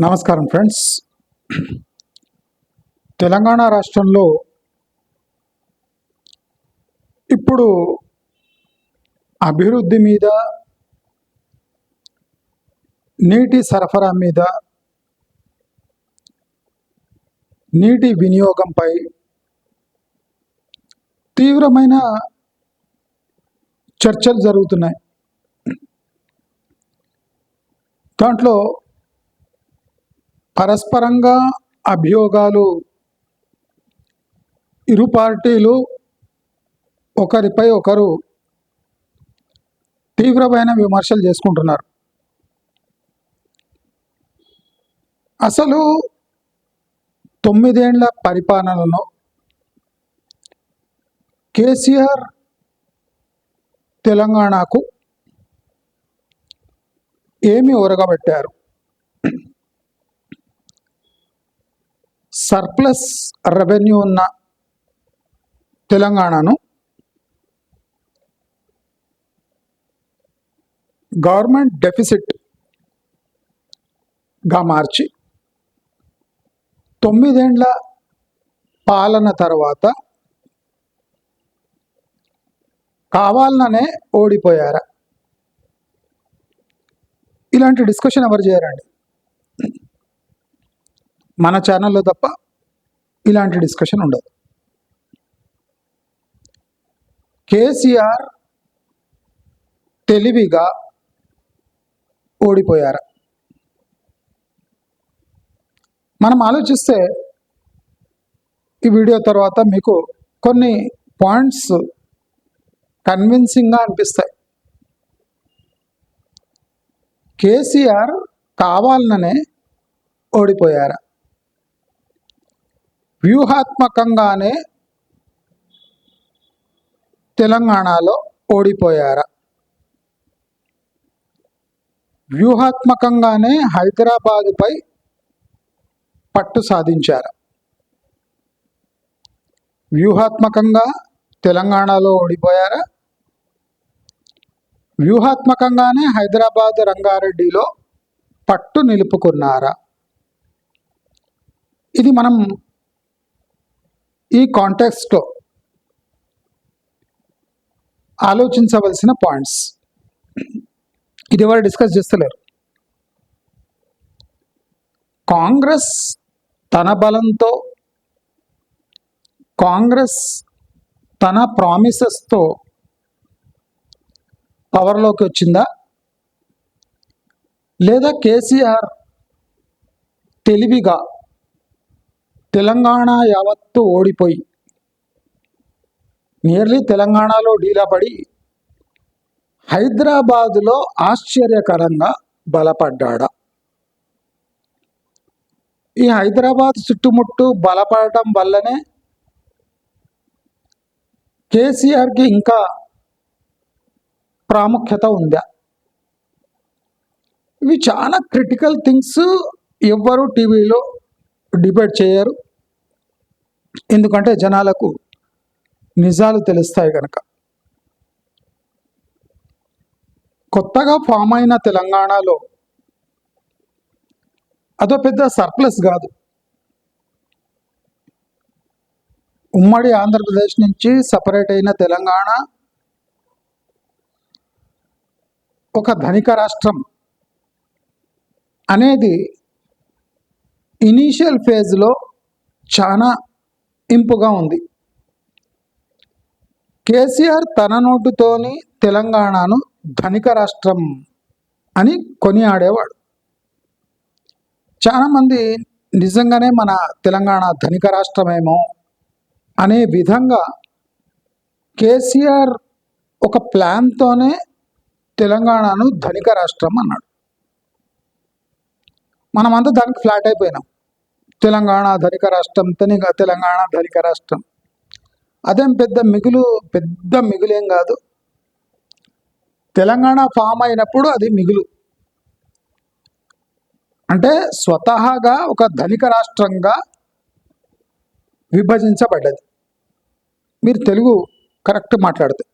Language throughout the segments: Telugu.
నమస్కారం ఫ్రెండ్స్. తెలంగాణ రాష్ట్రంలో ఇప్పుడు అభివృద్ధి మీద, నీటి సరఫరా మీద, నీటి వినియోగంపై తీవ్రమైన చర్చలు జరుగుతున్నాయి. దాంట్లో పరస్పరంగా అభియోగాలు, ఇరు పార్టీలు ఒకరిపై ఒకరు తీవ్రమైన విమర్శలు చేసుకుంటున్నారు. అసలు 9 ఏళ్ల పరిపాలనలో కేసీఆర్ తెలంగాణకు ఏమి ఒరగబెట్టారు? సర్ప్లస్ రెవెన్యూ ఉన్న తెలంగాణను గవర్నమెంట్ డెఫిసిట్గా మార్చి 9 ఏళ్ల పాలన తర్వాత కావాలనే ఓడిపోయారా? ఇలాంటి డిస్కషన్ ఎవరు చేయరండి. మన ఛానల్లో తప్ప ఇలాంటి డిస్కషన్ ఉండదు. కేసీఆర్ తెలివిగా ఓడిపోయారా? మనం ఆలోచిస్తే ఈ వీడియో తర్వాత మీకు కొన్ని పాయింట్స్ కన్విన్సింగ్గా అనిపిస్తాయి. కేసీఆర్ కావాలనే ఓడిపోయారా? వ్యూహాత్మకంగానే తెలంగాణలో ఓడిపోయారా? వ్యూహాత్మకంగానే హైదరాబాదుపై పట్టు సాధించారా? వ్యూహాత్మకంగా తెలంగాణలో ఓడిపోయారా? వ్యూహాత్మకంగానే హైదరాబాద్ రంగారెడ్డిలో పట్టు నిలుపుకున్నారా? ఇది మనం ఈ కాంటెక్స్ట్లో ఆలోచించవలసిన పాయింట్స్. ఇది ఎవరు డిస్కస్ చేస్తలేరు. కాంగ్రెస్ తన బలంతో, కాంగ్రెస్ తన ప్రామిసెస్తో పవర్లోకి వచ్చిందా, లేదా కేసీఆర్ తెలివిగా తెలంగాణ యావత్తు ఓడిపోయి నియర్లీ తెలంగాణలో డీలాపడి హైదరాబాదులో ఆశ్చర్యకరంగా బలపడ్డా? ఈ హైదరాబాద్ చుట్టుముట్టు బలపడటం వల్లనే కేసీఆర్కి ఇంకా ప్రాముఖ్యత ఉందా? ఇవి చాలా క్రిటికల్ థింగ్స్. ఎవ్వరూ టీవీలో డిబేట్ చేయరు, ఎందుకంటే జనాలకు నిజాలు తెలుస్తాయి కనుక. కొత్తగా ఫామ్ అయిన తెలంగాణలో అదో పెద్ద సర్ప్లస్ కాదు. ఉమ్మడి ఆంధ్రప్రదేశ్ నుంచి సపరేట్ అయిన తెలంగాణ ఒక ధనిక రాష్ట్రం అనేది ఇనీషియల్ ఫేజ్లో చాలా ఇంపుగా ఉంది. కేసీఆర్ తన నోటుతోని తెలంగాణను ధనిక రాష్ట్రం అని కొనియాడేవాడు. చాలామంది నిజంగానే మన తెలంగాణ ధనిక రాష్ట్రమేమో అనే విధంగా కేసీఆర్ ఒక ప్లాన్తోనే తెలంగాణను ధనిక రాష్ట్రం అన్నాడు. మనమంతా దానికి ఫ్లాట్ అయిపోయినాం. తెలంగాణ ధనిక రాష్ట్రం, తెలంగాణ ధనిక రాష్ట్రం. అదేం పెద్ద మిగులేం కాదు. తెలంగాణ ఫామ్ అయినప్పుడు అది మిగులు. అంటే స్వతహాగా ఒక ధనిక రాష్ట్రంగా విభజించబడ్డది. మీరు తెలుగు కరెక్ట్ మాట్లాడితే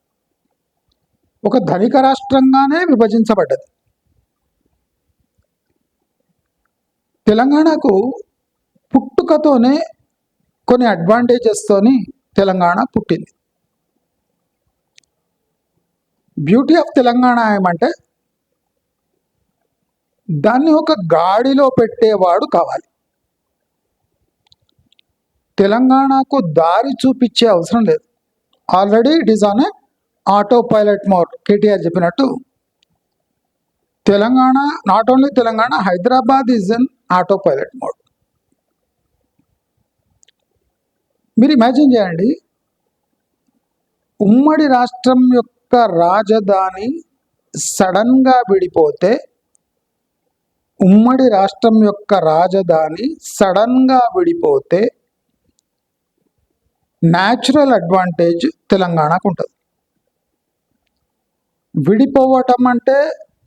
ఒక ధనిక రాష్ట్రంగానే విభజించబడ్డది. తెలంగాణకు పుట్టుకతోనే కొన్ని అడ్వాంటేజెస్తోని తెలంగాణ పుట్టింది. బ్యూటీ ఆఫ్ తెలంగాణ ఏమంటే దాన్ని ఒక గాడిలో పెట్టేవాడు కావాలి. తెలంగాణకు దారి చూపించే అవసరం లేదు. Already it is on a autopilot mode. KTR చెప్పినట్టు Telangana, not only Telangana, Hyderabad is an autopilot mode. మీరు ఇమాజిన్ చేయండి, ఉమ్మడి రాష్ట్రం యొక్క రాజధాని సడన్గా విడిపోతే, ఉమ్మడి రాష్ట్రం యొక్క రాజధాని సడన్గా విడిపోతే న్యాచురల్ అడ్వాంటేజ్ తెలంగాణకు ఉంటుంది. విడిపోవటం అంటే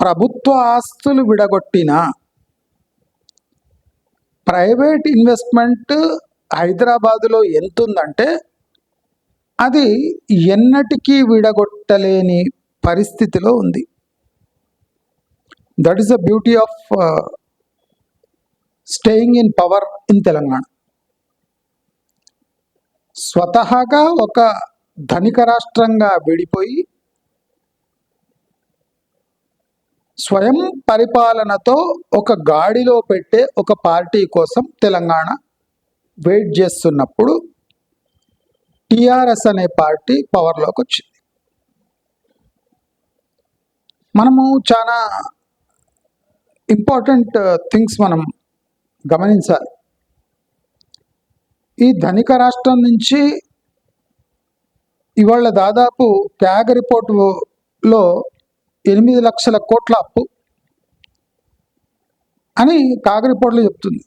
ప్రభుత్వ ఆస్తులు విడగొట్టిన ప్రైవేట్ ఇన్వెస్ట్మెంట్ హైదరాబాదులో ఎంత ఉందంటే అది ఎన్నటికీ విడగొట్టలేని పరిస్థితిలో ఉంది. That is the beauty of staying in power in Telangana. స్వతహాగా ఒక ధనిక రాష్ట్రంగా విడిపోయి స్వయం పరిపాలనతో ఒక గాడిలో పెట్టే ఒక పార్టీ కోసం తెలంగాణ వెయిట్ చేస్తున్నప్పుడు టిఆర్ఎస్ అనే పార్టీ పవర్లోకి వచ్చింది. మనము చాలా ఇంపార్టెంట్ థింగ్స్ మనం గమనించాలి. ఈ ధనిక రాష్ట్రం నుంచి ఇవాళ దాదాపు క్యాగ్ రిపోర్టులో 8 లక్షల కోట్ల అప్పు అని కాగ్ రిపోర్ట్లో చెప్తుంది.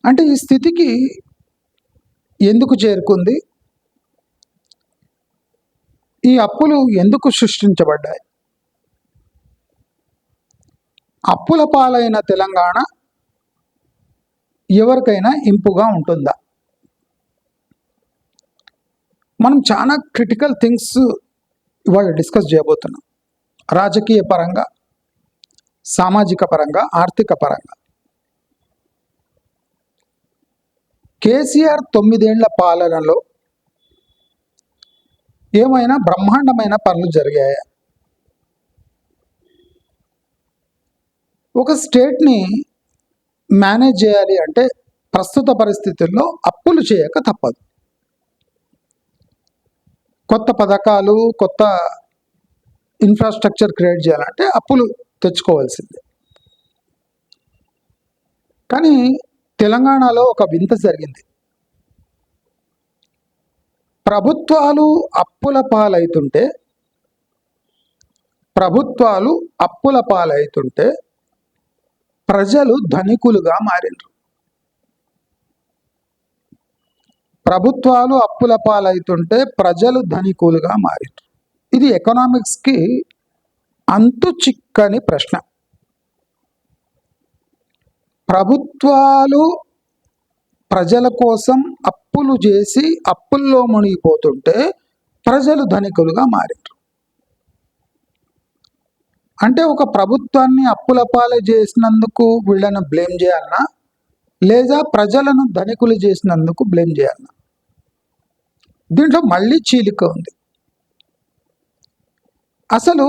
అంటే ఈ స్థితికి ఎందుకు చేరుకుంది? ఈ అప్పులు ఎందుకు సృష్టించబడ్డాయి? అప్పుల పాలైన తెలంగాణ ఎవరికైనా ఇంపుగా ఉంటుందా? మనం చాలా క్రిటికల్ థింగ్స్ ఇవాళ డిస్కస్ చేయబోతున్నాం. రాజకీయ పరంగా, సామాజిక పరంగా, ఆర్థిక పరంగా. కేసీఆర్ 9 ఏళ్ల పాలనలో ఏమైనా బ్రహ్మాండమైన పనులు జరిగాయా? ఒక స్టేట్ని మేనేజ్ చేయాలి అంటే ప్రస్తుత పరిస్థితుల్లో అప్పులు చేయక తప్పదు. కొత్త పథకాలు, కొత్త ఇన్ఫ్రాస్ట్రక్చర్ క్రియేట్ చేయాలంటే అప్పులు తెచ్చుకోవాల్సిందే. కానీ తెలంగాణలో ఒక వింత జరిగింది. ప్రభుత్వాలు అప్పుల పాలైతుంటే ప్రజలు ధనికులుగా మారినారు. ప్రభుత్వాలు అప్పుల పాలైతుంటే ప్రజలు ధనికులుగా మారినారు. ఇది ఎకనామిక్స్కి అంతు చిక్కని ప్రశ్న. ప్రభుత్వాలు ప్రజల కోసం అప్పులు చేసి అప్పుల్లో మునిగిపోతుంటే ప్రజలు ధనికులుగా మారారు. అంటే ఒక ప్రభుత్వాన్ని అప్పుల పాలు చేసినందుకు వీళ్ళను బ్లేమ్ చేయాలన్నా, లేదా ప్రజలను ధనికులు చేసినందుకు బ్లేమ్ చేయాలన్నా? దీంట్లో మళ్ళీ చీలిక ఉంది. అసలు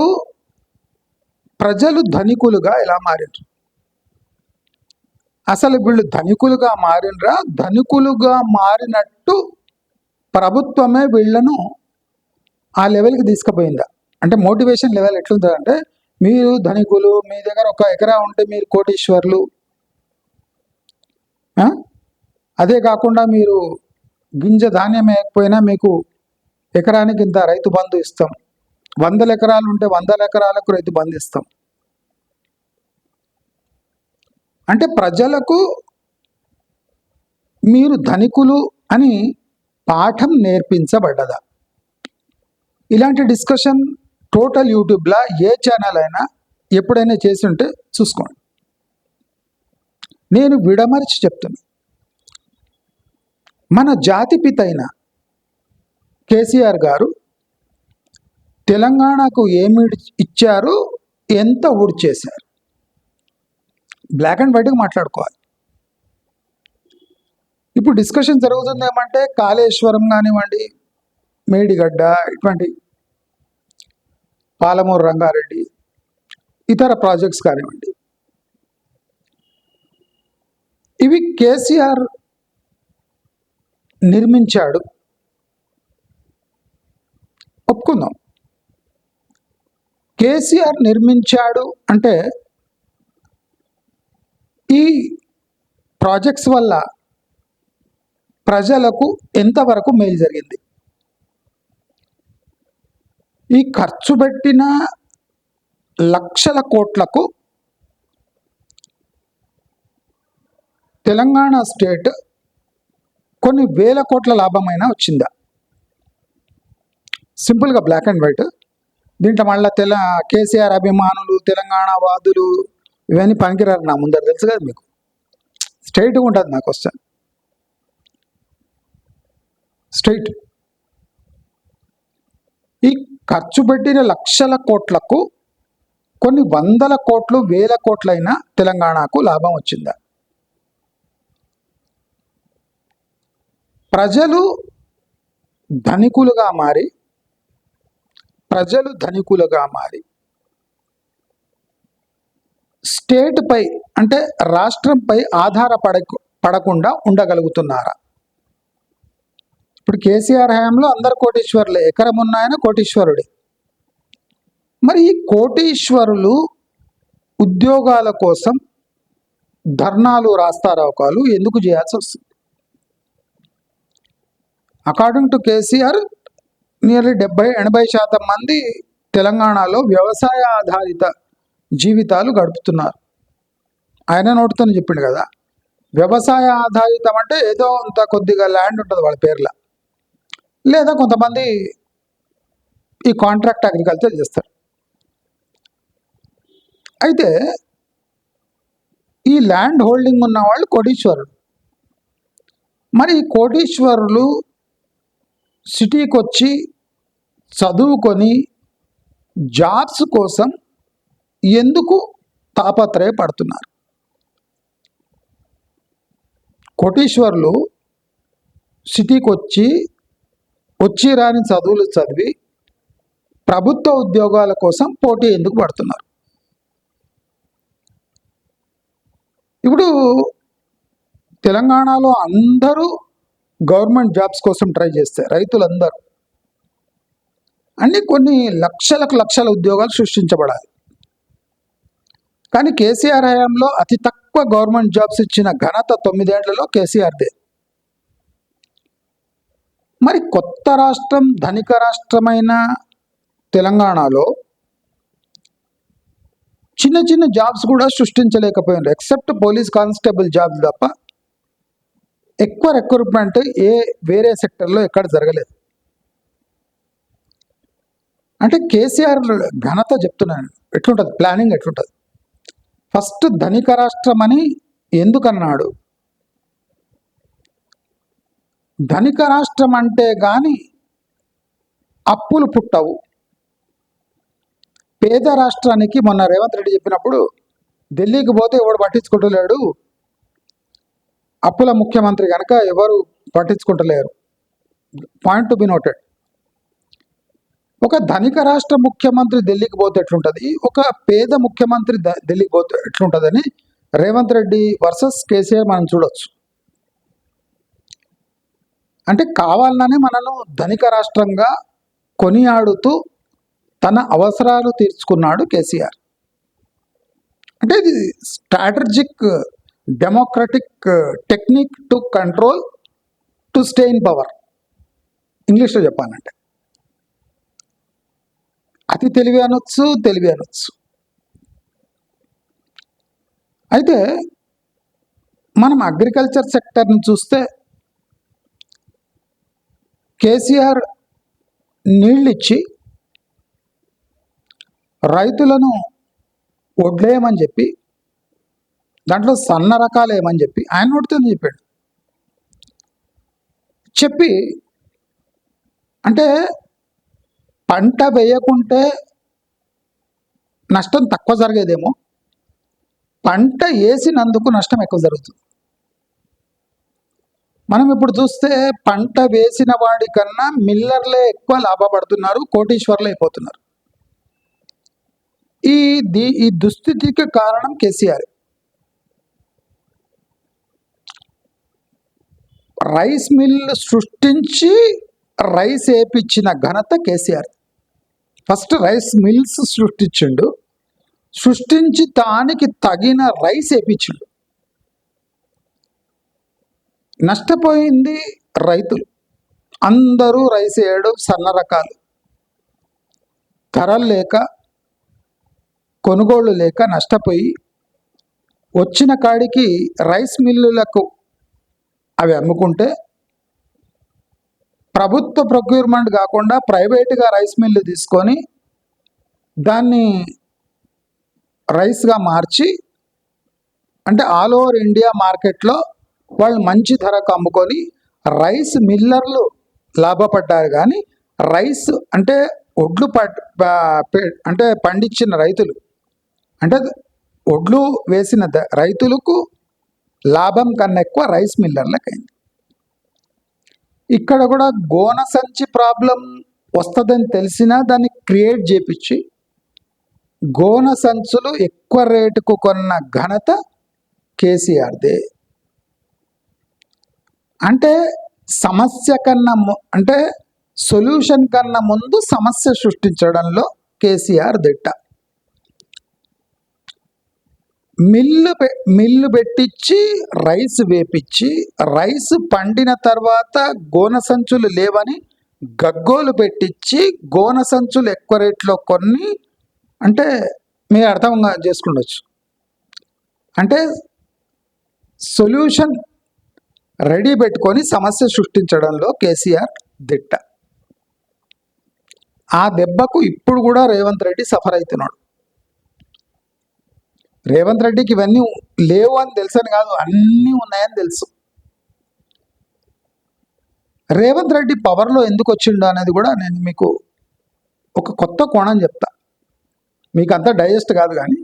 ప్రజలు ధనికులుగా ఎలా మారారు? అసలు వీళ్ళు ధనికులుగా మారినరా? ధనికులుగా మారినట్టు ప్రభుత్వమే వీళ్ళను ఆ లెవెల్కి తీసుకుపోయిందా? అంటే మోటివేషన్ లెవెల్ ఎట్లుంటుందంటే, మీరు ధనికులు, మీ దగ్గర 1 ఎకరా ఉంటే మీరు కోటీశ్వర్లు. అదే కాకుండా మీరు గింజ ధాన్యం వేయకపోయినా మీకు ఎకరానికి ఇంత రైతు బంధు ఇస్తాం. 100 ఎకరాలు ఉంటే 100 ఎకరాలకు రైతు బంధు ఇస్తాం. అంటే ప్రజలకు మీరు ధనికులు అని పాఠం నేర్పించబడ్డదా? ఇలాంటి డిస్కషన్ టోటల్ యూట్యూబ్లో ఏ ఛానల్ అయినా ఎప్పుడైనా చేసి ఉంటే చూసుకోండి. నేను విడమర్చి చెప్తున్నా, మన జాతిపిత అయిన కేసీఆర్ గారు తెలంగాణకు ఏమి ఇచ్చారు, ఎంత ఊడ్చేశారు? బ్లాక్ అండ్ వైట్గా మాట్లాడుకోవాలి. ఇప్పుడు డిస్కషన్ జరుగుతుంది ఏమంటే కాళేశ్వరం కానివ్వండి, మేడిగడ్డ, ఇటువంటి పాలమూరు రంగారెడ్డి, ఇతర ప్రాజెక్ట్స్ కానివ్వండి, ఇవి కేసీఆర్ నిర్మించాడు, ఒప్పుకుందాం. కేసీఆర్ నిర్మించాడు అంటే ఈ ప్రాజెక్ట్స్ వల్ల ప్రజలకు ఎంతవరకు మేలు జరిగింది? ఈ ఖర్చు పెట్టిన లక్షల కోట్లకు తెలంగాణ స్టేట్ కొన్ని వేల కోట్ల లాభమైనా వచ్చిందా? సింపుల్గా బ్లాక్ అండ్ వైట్. దీంట్లో మళ్ళీ కేసీఆర్ అభిమానులు, తెలంగాణ వాదులు ఇవన్నీ పనికిరారు నా ముందర, తెలుసు కదా మీకు. స్ట్రైట్గా ఉంటుంది నా క్వశ్చన్, స్ట్రైట్. ఈ ఖర్చు పెట్టిన లక్షల కోట్లకు కొన్ని వందల కోట్లు, వేల కోట్లైనా తెలంగాణకు లాభం వచ్చిందా? ప్రజలు ధనికులుగా మారి స్టేట్పై అంటే రాష్ట్రంపై పడకుండా ఉండగలుగుతున్నారా? ఇప్పుడు కేసీఆర్ హయాంలో అందరు కోటీశ్వరులే, ఎకరం ఉన్న ఆయన కోటీశ్వరుడే. మరి ఈ కోటీశ్వరులు ఉద్యోగాల కోసం ధర్నాలు, రాస్తారోకాలు ఎందుకు చేయాల్సి వస్తుంది? అకార్డింగ్ టు కేసీఆర్ నియర్లీ 70-80% మంది తెలంగాణలో వ్యవసాయ ఆధారిత జీవితాలు గడుపుతున్నారు. ఆయన నోటితో చెప్పిండు కదా, వ్యవసాయ ఆధారితం అంటే ఏదో అంత కొద్దిగా ల్యాండ్ ఉంటుంది వాళ్ళ పేర్ల, లేదా కొంతమంది ఈ కాంట్రాక్ట్ అగ్రికల్చర్ చేస్తారు. అయితే ఈ ల్యాండ్ హోల్డింగ్ ఉన్న వాళ్ళు కోటీశ్వరులు. మరి ఈ కోటీశ్వరులు సిటీకి వచ్చి చదువుకొని జాబ్స్ కోసం ఎందుకు తాపత్రయపడుతున్నారు? కోటీశ్వరులు సిటీకి వచ్చి రాని చదువులు చదివి ప్రభుత్వ ఉద్యోగాల కోసం పోటీ ఎందుకు పడుతున్నారు? ఇప్పుడు తెలంగాణలో అందరూ గవర్నమెంట్ జాబ్స్ కోసం ట్రై చేస్తే, రైతులందరూ కొన్ని లక్షల ఉద్యోగాలు సృష్టించబడాలి. కానీ కేసీఆర్ హయాంలో అతి తక్కువ గవర్నమెంట్ జాబ్స్ ఇచ్చిన ఘనత 9 ఏళ్లలో కేసీఆర్దే. మరి కొత్త రాష్ట్రం, ధనిక రాష్ట్రమైన తెలంగాణలో చిన్న జాబ్స్ కూడా సృష్టించలేకపోయినారు. ఎక్సెప్ట్ పోలీస్ కానిస్టేబుల్ జాబ్స్ తప్ప ఎక్కువ రిక్రూట్మెంట్ వేరే సెక్టర్లో ఎక్కడ జరగలేదు. అంటే కేసీఆర్ ఘనత చెప్తున్నాను, ఎట్లుంటుంది ప్లానింగ్, ఎట్లుంటుంది? ఫస్ట్ ధనిక రాష్ట్రం అని ఎందుకన్నాడు? ధనిక రాష్ట్రం అంటే కానీ అప్పులు పుట్టవు. పేద రాష్ట్రానికి మొన్న రేవంత్ రెడ్డి చెప్పినప్పుడు ఢిల్లీకి పోతే ఎవడు పట్టించుకుంటలేడు, అప్పుల ముఖ్యమంత్రి కనుక ఎవరు పట్టించుకుంటలేరు. Point to be noted. ఒక ధనిక రాష్ట్ర ముఖ్యమంత్రి ఢిల్లీకి పోతే ఎట్లుంటుంది, ఒక పేద ముఖ్యమంత్రి ఢిల్లీకి పోతే ఎట్లుంటుందని రేవంత్ రెడ్డి వర్సెస్ కేసీఆర్ మనం చూడొచ్చు. అంటే కావాలనే మనను ధనిక రాష్ట్రంగా కొనియాడుతూ తన అవసరాలు తీర్చుకున్నాడు కేసీఆర్. అంటే ఇది strategic democratic technique to control, to stay in power. ఇంగ్లీష్లో చెప్పాలంటే అతి తెలివి అనొచ్చు. అయితే మనం అగ్రికల్చర్ సెక్టర్ని చూస్తే కేసీఆర్ నీళ్ళిచ్చి రైతులను వడ్లేయమని దాంట్లో సన్న రకాలు ఏమని ఆయన నోటితో చెప్పి అంటే పంట వేయకుంటే నష్టం తక్కువ జరిగేదేమో, పంట వేసినందుకు నష్టం ఎక్కువ జరుగుతుంది. మనం ఇప్పుడు చూస్తే పంట వేసిన వాడి కన్నా మిల్లర్లే ఎక్కువ లాభపడుతున్నారు, కోటీశ్వర్లు అయిపోతున్నారు. ఈ దుస్థితికి కారణం కేసీఆర్. రైస్ మిల్ సృష్టించి రైస్ వేపించిన ఘనత కేసీఆర్. ఫస్ట్ రైస్ మిల్స్ సృష్టించిండు, సృష్టించి దానికి తగిన రైస్ వేపించిండు. నష్టపోయింది రైతులు. అందరూ రైస్ వేయడం, సన్న రకాలు ధరలు లేక, కొనుగోళ్ళు లేక నష్టపోయి వచ్చిన కాడికి రైస్ మిల్లులకు అవి అమ్ముకుంటే, ప్రభుత్వ ప్రొక్యూర్మెంట్ కాకుండా ప్రైవేటుగా రైస్ మిల్లు తీసుకొని దాన్ని రైస్గా మార్చి, అంటే ఆల్ ఓవర్ ఇండియా మార్కెట్లో వాళ్ళు మంచి ధరకు అమ్ముకొని రైస్ మిల్లర్లు లాభపడ్డారు. కానీ రైస్ అంటే ఒడ్లు అంటే పండించిన రైతులు, అంటే ఒడ్లు వేసిన రైతులకు లాభం కన్నా ఎక్కువ రైస్ మిల్లర్లకు అయింది. ఇక్కడ కూడా గోన సంచి ప్రాబ్లం వస్తుందని తెలిసినా దాన్ని క్రియేట్ చేపించి గోన సంచులు ఎక్కువ రేటుకు కొన్న ఘనత కేసీఆర్దే. అంటే సమస్య కన్నా అంటే సొల్యూషన్ కన్నా ముందు సమస్య సృష్టించడంలో కేసీఆర్ దిట్ట. మిల్లు పెట్టించి రైస్ వేపించి, రైస్ పండిన తర్వాత గోన సంచులు లేవని గగ్గోలు పెట్టించి గోన సంచులు ఎక్కువ రేట్లో కొన్ని, అంటే మీరు అర్థం చేసుకుండొచ్చు. అంటే సొల్యూషన్ రెడీ పెట్టుకొని సమస్య సృష్టించడంలో కేసీఆర్ దిట్ట. ఆ దెబ్బకు ఇప్పుడు కూడా రేవంత్ రెడ్డి సఫర్ అవుతున్నాడు. రేవంత్ రెడ్డికి ఇవన్నీ లేవు అని తెలుసని కాదు, అన్నీ ఉన్నాయని తెలుసు. రేవంత్ రెడ్డి పవర్లో ఎందుకు వచ్చిండు అనేది కూడా నేను మీకు ఒక కొత్త కోణం చెప్తా. మీకు అంతా డైజెస్ట్ కాదు, కానీ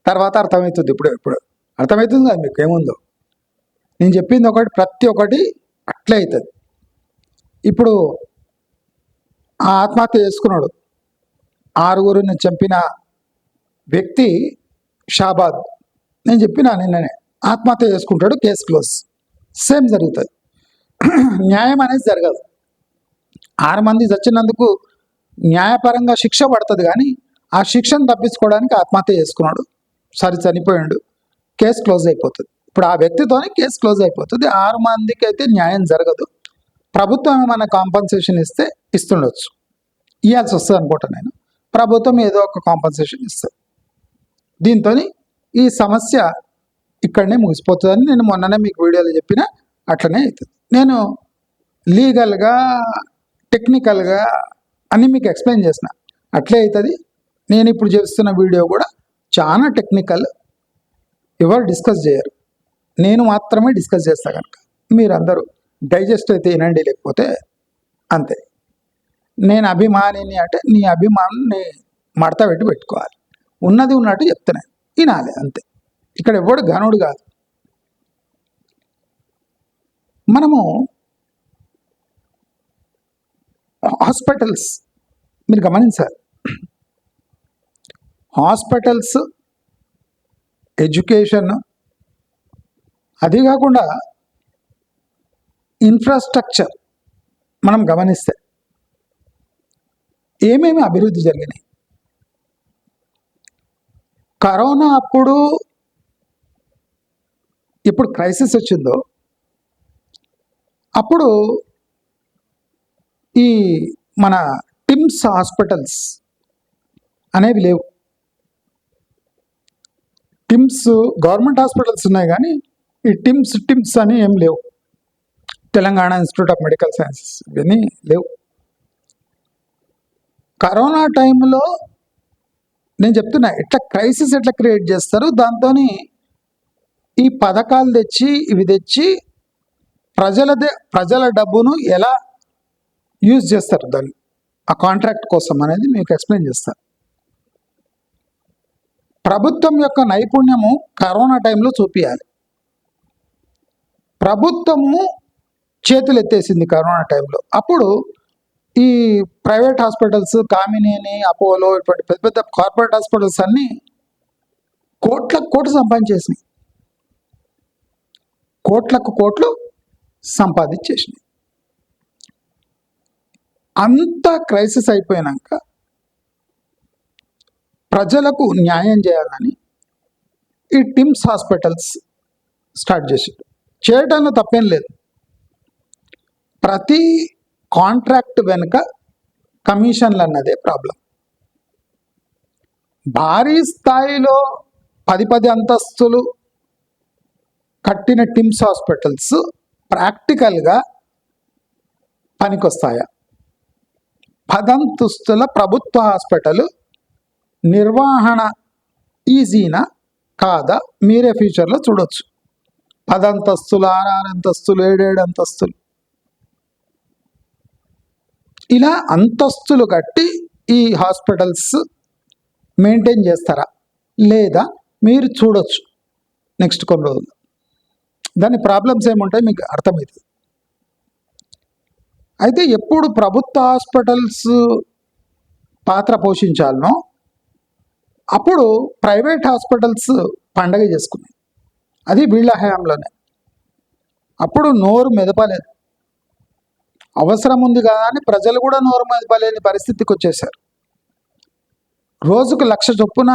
తర్వాత అర్థమవుతుంది. ఇప్పుడు అర్థమవుతుంది కదా మీకు ఏముందో. నేను చెప్పింది ఒకటి, ప్రతి ఒక్కటి అట్లే అవుతుంది. ఇప్పుడు ఆ ఆత్మహత్య చేసుకున్నాడు, 6గురిని చంపిన వ్యక్తి షాబాద్, నేను చెప్పినా నిన్ననే, ఆత్మహత్య చేసుకుంటాడు, కేసు క్లోజ్. సేమ్ జరుగుతుంది. న్యాయం అనేది జరగదు. 6 మంది చచ్చినందుకు న్యాయపరంగా శిక్ష పడుతుంది, కానీ ఆ శిక్షను తప్పించుకోవడానికి ఆత్మహత్య చేసుకున్నాడు, చనిపోయాడు, కేసు క్లోజ్ అయిపోతుంది. ఇప్పుడు ఆ వ్యక్తితోనే కేసు క్లోజ్ అయిపోతుంది. 6 మందికి అయితే న్యాయం జరగదు. ప్రభుత్వం ఏమైనా కాంపన్సేషన్ ఇస్తే ఇస్తుండొచ్చు, ఇవ్వాల్సి వస్తుంది అనుకుంటా నేను. ప్రభుత్వం ఏదో ఒక కాంపన్సేషన్ ఇస్తుంది. దీంతో ఈ సమస్య ఇక్కడనే ముగిసిపోతుందని నేను మొన్ననే మీకు వీడియోలో చెప్పిన, అట్లనే అవుతుంది. నేను లీగల్గా, టెక్నికల్గా అన్నీ మీకు ఎక్స్ప్లెయిన్ చేసిన, అట్లే అవుతుంది. నేను ఇప్పుడు చేస్తున్న వీడియో కూడా చాలా టెక్నికల్, ఎవరు డిస్కస్ చేయరు, నేను మాత్రమే డిస్కస్ చేస్తా. కనుక మీరందరూ డైజెస్ట్ అయితే వినండి, లేకపోతే అంతే. నేను అభిమానిని అంటే నీ అభిమానాన్ని మడత పెట్టుకోవాలి. ఉన్నది ఉన్నట్టు చెప్తున్నాను, వినాలి అంతే. ఇక్కడ ఎవడు ఘనుడు కాదు. మనము హాస్పిటల్స్ మీరు గమనించాలి. హాస్పిటల్స్, ఎడ్యుకేషన్, అది కాకుండా ఇన్ఫ్రాస్ట్రక్చర్ మనం గమనిస్తే ఏమేమి అభివృద్ధి జరిగినాయి. కరోనా అప్పుడు ఇప్పుడు క్రైసిస్ వచ్చిందో అప్పుడు ఈ మన టిమ్స్ హాస్పిటల్స్ అనేవి లేవు. టిమ్స్ గవర్నమెంట్ హాస్పిటల్స్ ఉన్నాయి, కానీ ఈ టిమ్స్ అని ఏం లేవు. Telangana institute of medical sciences ఇవన్నీ లేవు. కరోనా టైంలో నేను చెప్తున్నా, ఎట్లా క్రైసిస్ ఎట్లా క్రియేట్ చేస్తారు, దాంతో ఈ పథకాలు తెచ్చి ఇవి తెచ్చి ప్రజల డబ్బును ఎలా యూజ్ చేస్తారు, దాన్ని ఆ కాంట్రాక్ట్ కోసం అనేది మీకు ఎక్స్ప్లెయిన్ చేస్తారు. ప్రభుత్వం యొక్క నైపుణ్యము కరోనా టైంలో చూపించాలి. ప్రభుత్వము చేతులు ఎత్తేసింది కరోనా టైంలో. అప్పుడు ఈ ప్రైవేట్ హాస్పిటల్స్, కామినేని, అపోలో, ఇటువంటి పెద్ద పెద్ద కార్పొరేట్ హాస్పిటల్స్ అన్నీ కోట్లు సంపాదించేసినాయి, కోట్లు సంపాదించేసినాయి. అంత క్రైసిస్ అయిపోయినాక ప్రజలకు న్యాయం చేయాలని ఈ టిమ్స్ హాస్పిటల్స్ స్టార్ట్ చేసారు. చేయడంలో తప్పేం లేదు. ప్రతి కాంట్రాక్ట్ వెనుక కమిషన్లు అన్నదే ప్రాబ్లం. భారీ స్థాయిలో 10 అంతస్తులు కట్టిన టిమ్స్ హాస్పిటల్స్ ప్రాక్టికల్గా పనికొస్తాయా? 10 అంతస్తుల ప్రభుత్వ హాస్పిటల్ నిర్వహణ ఈజీనా కాదా మీరే ఫ్యూచర్లో చూడొచ్చు. 10 అంతస్తులు, 6 అంతస్తులు, 7 అంతస్తులు, ఇలా అంతస్తులు కట్టి ఈ హాస్పిటల్స్ మెయింటైన్ చేస్తారా లేదా మీరు చూడొచ్చు నెక్స్ట్ కొన్ని రోజులు. దాని ప్రాబ్లమ్స్ ఏముంటాయి మీకు అర్థమవుతుంది. అయితే ఎప్పుడు ప్రభుత్వ హాస్పిటల్స్ పాత్ర పోషించాలనో అప్పుడు ప్రైవేట్ హాస్పిటల్స్ పండగ చేసుకున్నాయి. అది వీళ్ళ హయాంలోనే. అప్పుడు నోరు మెదపలేదు. అవసరం ఉంది కదా అని ప్రజలు కూడా నోరు మెదపలేని పరిస్థితికి వచ్చేసారు. రోజుకు 1,00,000 చొప్పున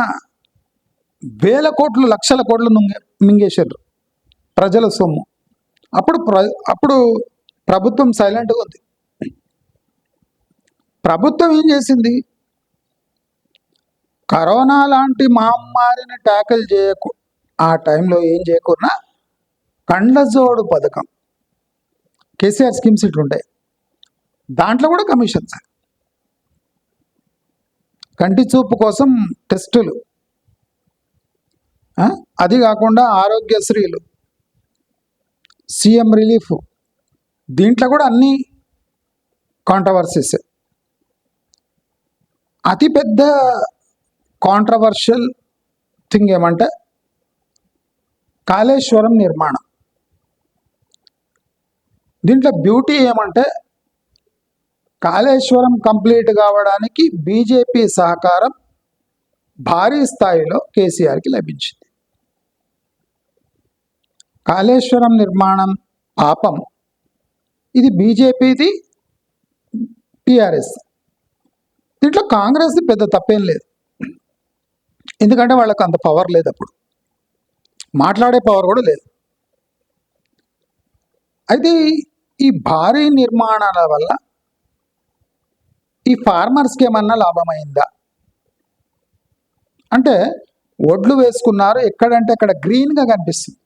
వేల కోట్లు, లక్షల కోట్లు మింగేశారు ప్రజల సొమ్ము. అప్పుడు ప్రభుత్వం సైలెంట్గా ఉంది. ప్రభుత్వం ఏం చేసింది? కరోనా లాంటి మహమ్మారిని ట్యాకిల్ ఆ టైంలో ఏం చేయకున్నా కండ్లజోడు పథకం, కేసీఆర్ స్కీమ్స్ ఇట్లుంటాయి, దాంట్లో కూడా కమిషన్స్. కంటి చూపు కోసం టెస్టులు, అది కాకుండా ఆరోగ్యశ్రీలు, సీఎం రిలీఫ్, దీంట్లో కూడా అన్ని కాంట్రవర్సీస్. అతిపెద్ద కాంట్రవర్షియల్ థింగ్ ఏమంటే కాళేశ్వరం నిర్మాణం. దీంట్లో బ్యూటీ ఏమంటే కాళేశ్వరం కంప్లీట్ కావడానికి బీజేపీ సహకారం భారీ స్థాయిలో కేసీఆర్కి లభించింది. కాళేశ్వరం నిర్మాణం పాపం, ఇది బీజేపీది, టీఆర్ఎస్. దీంట్లో కాంగ్రెస్ది పెద్ద తప్పేం లేదు, ఎందుకంటే వాళ్ళకు అంత పవర్ లేదు, అప్పుడు మాట్లాడే పవర్ కూడా లేదు. అయితే ఈ భారీ నిర్మాణాల వల్ల ఈ ఫార్మర్స్కి ఏమన్నా లాభమైందా అంటే, ఒడ్లు వేసుకున్నారు, ఎక్కడంటే అక్కడ గ్రీన్గా కనిపిస్తుంది.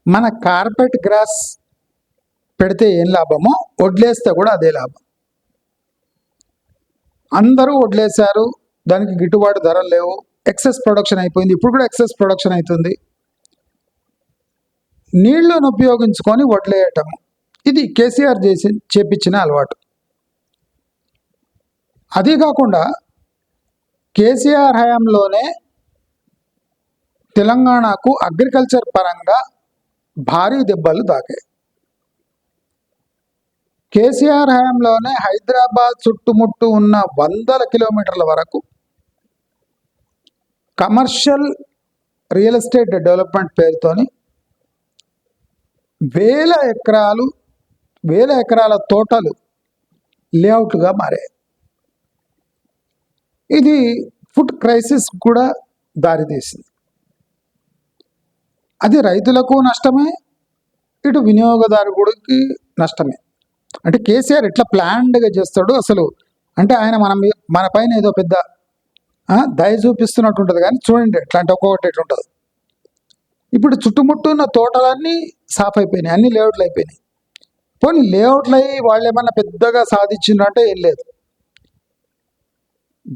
మన కార్పెట్ గ్రాస్ పెడితే ఏం లాభమో వడ్లేస్తే కూడా అదే లాభం. అందరూ వడ్లేశారు, దానికి గిట్టుబాటు ధరలు లేవు, ఎక్సెస్ ప్రొడక్షన్ అయిపోయింది. ఇప్పుడు కూడా ఎక్సెస్ ప్రొడక్షన్ అవుతుంది. నీళ్లను ఉపయోగించుకొని వడ్లేయటం, ఇది కేసీఆర్ చేపించిన అలవాటు. అదే కాకుండా కేసీఆర్ హయాంలోనే తెలంగాణకు అగ్రికల్చర్ పరంగా భారీ దెబ్బలు తాకాయి. కేసీఆర్ హయాంలోనే హైదరాబాద్ చుట్టుముట్టు ఉన్న 100 కిలోమీటర్ల వరకు కమర్షియల్ రియల్ ఎస్టేట్ డెవలప్మెంట్ పేరుతోని వేల ఎకరాల తోటలు లేఅవుట్గా మారాయి. ఇది ఫుడ్ క్రైసిస్ కూడా దారితీసింది. అది రైతులకు నష్టమే, ఇటు వినియోగదారుడికి నష్టమే. అంటే కేసీఆర్ ఎట్లా ప్లాన్డ్గా చేస్తాడు అసలు, అంటే ఆయన మన పైన ఏదో పెద్ద దయ చూపిస్తున్నట్టు ఉంటుంది. కానీ చూడండి ఎట్లాంటి ఒక్కొక్కటి ఎట్లుంటుంది. ఇప్పుడు చుట్టుముట్టున్న తోటలన్నీ సాఫ్ అయిపోయినాయి, అన్ని లేఅవుట్లు అయిపోయినాయి. పోనీ లేఅవుట్లు అయ్యి వాళ్ళు ఏమన్నా పెద్దగా సాధించిందంటే ఏం లేదు.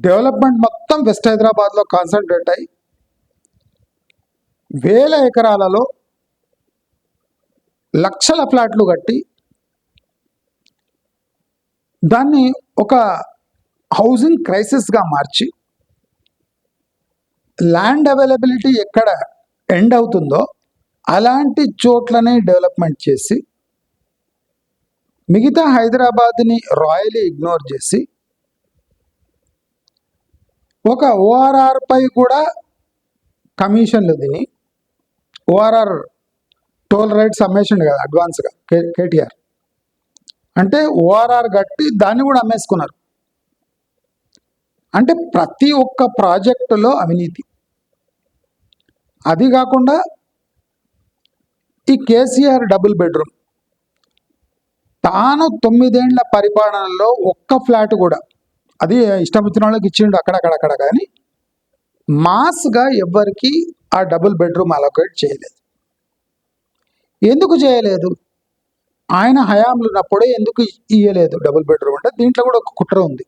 డెవలప్మెంట్ మొత్తం వెస్ట్ హైదరాబాద్లో కాన్సన్ట్రేట్ అయ్యి వేల ఎకరాలలో లక్షల ఫ్లాట్లు కట్టి దాన్ని ఒక హౌసింగ్ క్రైసిస్గా మార్చి ల్యాండ్ అవైలబిలిటీ ఎక్కడ ఎండ్ అవుతుందో అలాంటి చోట్లనే డెవలప్మెంట్ చేసి మిగతా హైదరాబాద్ని రాయలీ ఇగ్నోర్ చేసి ఒక ఓఆర్ఆర్ పై కూడా కమిషన్లు తిని, ఓఆర్ఆర్ టోల్ రైట్స్ అమ్మేసిండు కదా అడ్వాన్స్గా కేటీఆర్, అంటే ఓఆర్ఆర్ కట్టి దాన్ని కూడా అమ్మేసుకున్నారు. అంటే ప్రతి ఒక్క ప్రాజెక్టులో అవినీతి. అది కాకుండా ఈ కేసీఆర్ డబుల్ బెడ్రూమ్ తాను 9 ఏళ్ల పరిపాలనలో ఒక్క ఫ్లాట్ కూడా, అది ఇష్టం వచ్చిన వాళ్ళకి ఇచ్చిండు అక్కడక్కడక్కడ, కానీ మాస్గా ఎవ్వరికి ఆ డబుల్ బెడ్రూమ్ అలొకేట్ చేయలేదు. ఎందుకు చేయలేదు? ఆయన హయాంలో ఉన్నప్పుడే ఎందుకు ఇయ్యలేదు డబుల్ బెడ్రూమ్ అంటే దీంట్లో కూడా ఒక కుట్ర ఉంది.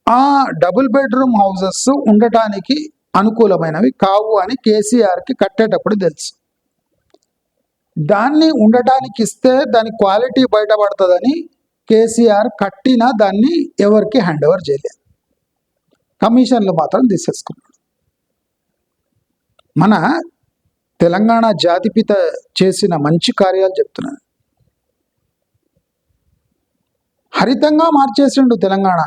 ఆ డబుల్ బెడ్రూమ్ హౌసెస్ ఉండటానికి అనుకూలమైనవి కావు అని కేసీఆర్కి కట్టేటప్పుడు తెలుసు. దాన్ని ఉండటానికి ఇస్తే దాని క్వాలిటీ బయటపడుతుందని కేసీఆర్ కట్టినా దాన్ని ఎవరికి హ్యాండ్ ఓవర్ చేయలేదు, కమిషన్లు మాత్రం తీసేసుకున్నాడు. మన తెలంగాణ జాతిపిత చేసిన మంచి కార్యాలు చెప్తున్నాను. హరితంగా మార్చేసిండు తెలంగాణ,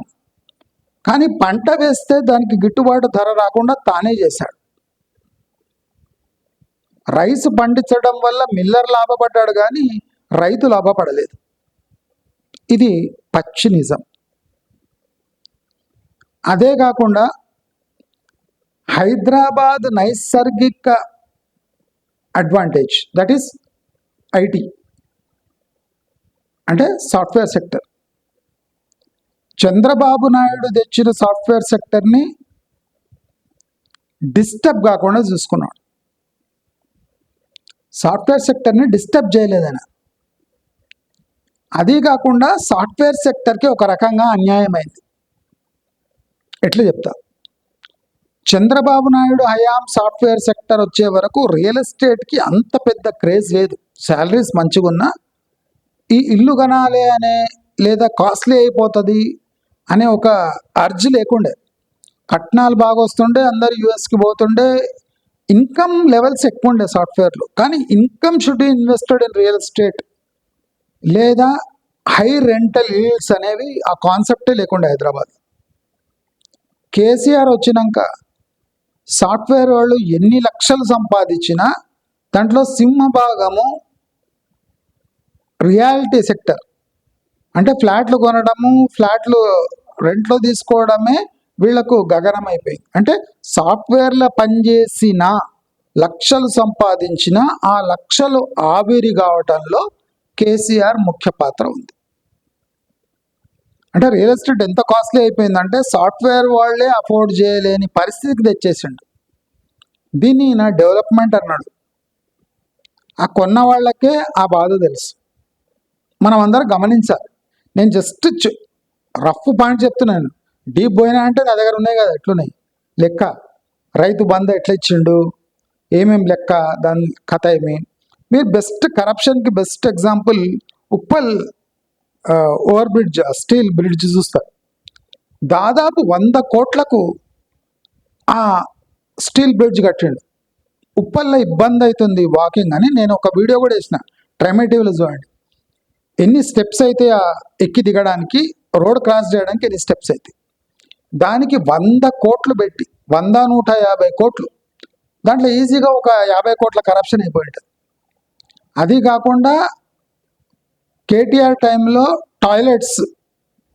కానీ పంట వేస్తే దానికి గిట్టుబాటు ధర రాకుండా తానే చేశాడు. రైస్ పండించడం వల్ల మిల్లర్ లాభపడ్డాడు కానీ రైతు లాభపడలేదు. ఇది పచ్చి నిజం. అదే కాకుండా హైదరాబాద్ నైసర్గిక అడ్వాంటేజ్, దట్ ఈస్ ఐటీ అంటే సాఫ్ట్వేర్ సెక్టర్. చంద్రబాబు నాయుడు తెచ్చిన సాఫ్ట్వేర్ సెక్టర్ని డిస్టర్బ్ కాకుండా చూసుకున్నాడు. సాఫ్ట్వేర్ సెక్టర్ని డిస్టర్బ్ చేయలేదన. అది కాకుండా సాఫ్ట్వేర్ సెక్టర్కి ఒక రకంగా అన్యాయమైంది. ఎట్లా చెప్తా? చంద్రబాబు నాయుడు హయాం సాఫ్ట్వేర్ సెక్టర్ వచ్చే వరకు రియల్ ఎస్టేట్కి అంత పెద్ద క్రేజ్ లేదు. శాలరీస్ మంచిగా ఉన్నా ఈ ఇల్లు కొనాలి అనే లేదా కాస్ట్లీ అయిపోతుంది అనే ఒక అర్జీ లేకుండే. కట్నాలు బాగా వస్తుండే, అందరు యూఎస్కి పోతుండే, ఇన్కమ్ లెవెల్స్ ఎక్కువ ఉండే సాఫ్ట్వేర్లో. కానీ income should be invested in real estate లేదా హై రెంటల్ ఈల్డ్స్ అనేవి ఆ కాన్సెప్టే లేకుండే హైదరాబాద్. కేసీఆర్ వచ్చినాక సాఫ్ట్వేర్ వాళ్ళు ఎన్ని లక్షలు సంపాదించినా దాంట్లో సింహభాగము రియాలిటీ సెక్టర్ అంటే ఫ్లాట్లు కొనడము, ఫ్లాట్లు రెంట్లో తీసుకోవడమే వీళ్లకు గగనం అయిపోయింది. అంటే సాఫ్ట్వేర్లో పనిచేసిన లక్షలు సంపాదించిన ఆ లక్షలు ఆవిరి కావటంలో కేసీఆర్ ముఖ్య పాత్ర ఉంది. అంటే రియల్ ఎస్టేట్ ఎంత కాస్ట్లీ అయిపోయిందంటే సాఫ్ట్వేర్ వాళ్ళే అఫోర్డ్ చేయలేని పరిస్థితికి తెచ్చేసిండు. దీన్ని నా డెవలప్మెంట్ అన్నాడు. ఆ కొన్న వాళ్ళకే ఆ బాధ తెలుసు. మనం అందరం గమనించాలి. నేను జస్ట్ రఫ్ పాయింట్ చెప్తున్నాను. డీప్ పోయినా అంటే నా దగ్గర ఉన్నాయి కదా, ఎట్లున్నాయి లెక్క. రైతు బంధు ఎట్లా ఇచ్చిండు, ఏమేమి లెక్క, దాని కథ ఏమి. మీరు బెస్ట్ కరప్షన్కి best example Uppal over bridge, steel bridge చూస్తారు. దాదాపు 100 కోట్లకు ఆ స్టీల్ బ్రిడ్జ్ కట్టిండు. ఉప్పల్లో ఇబ్బంది అవుతుంది వాకింగ్ అని నేను ఒక వీడియో కూడా వేసిన, ట్రైమేటివ్లో చూడండి. ఎన్ని స్టెప్స్ అయితే ఎక్కి దిగడానికి, రోడ్ క్రాస్ చేయడానికి ఎన్ని స్టెప్స్ అయితే, దానికి 100 కోట్లు పెట్టి 100-150 కోట్లు, దాంట్లో ఈజీగా ఒక 50 కోట్ల కరప్షన్ అయిపోయి ఉంటుంది. అది కాకుండా కేటీఆర్ టైంలో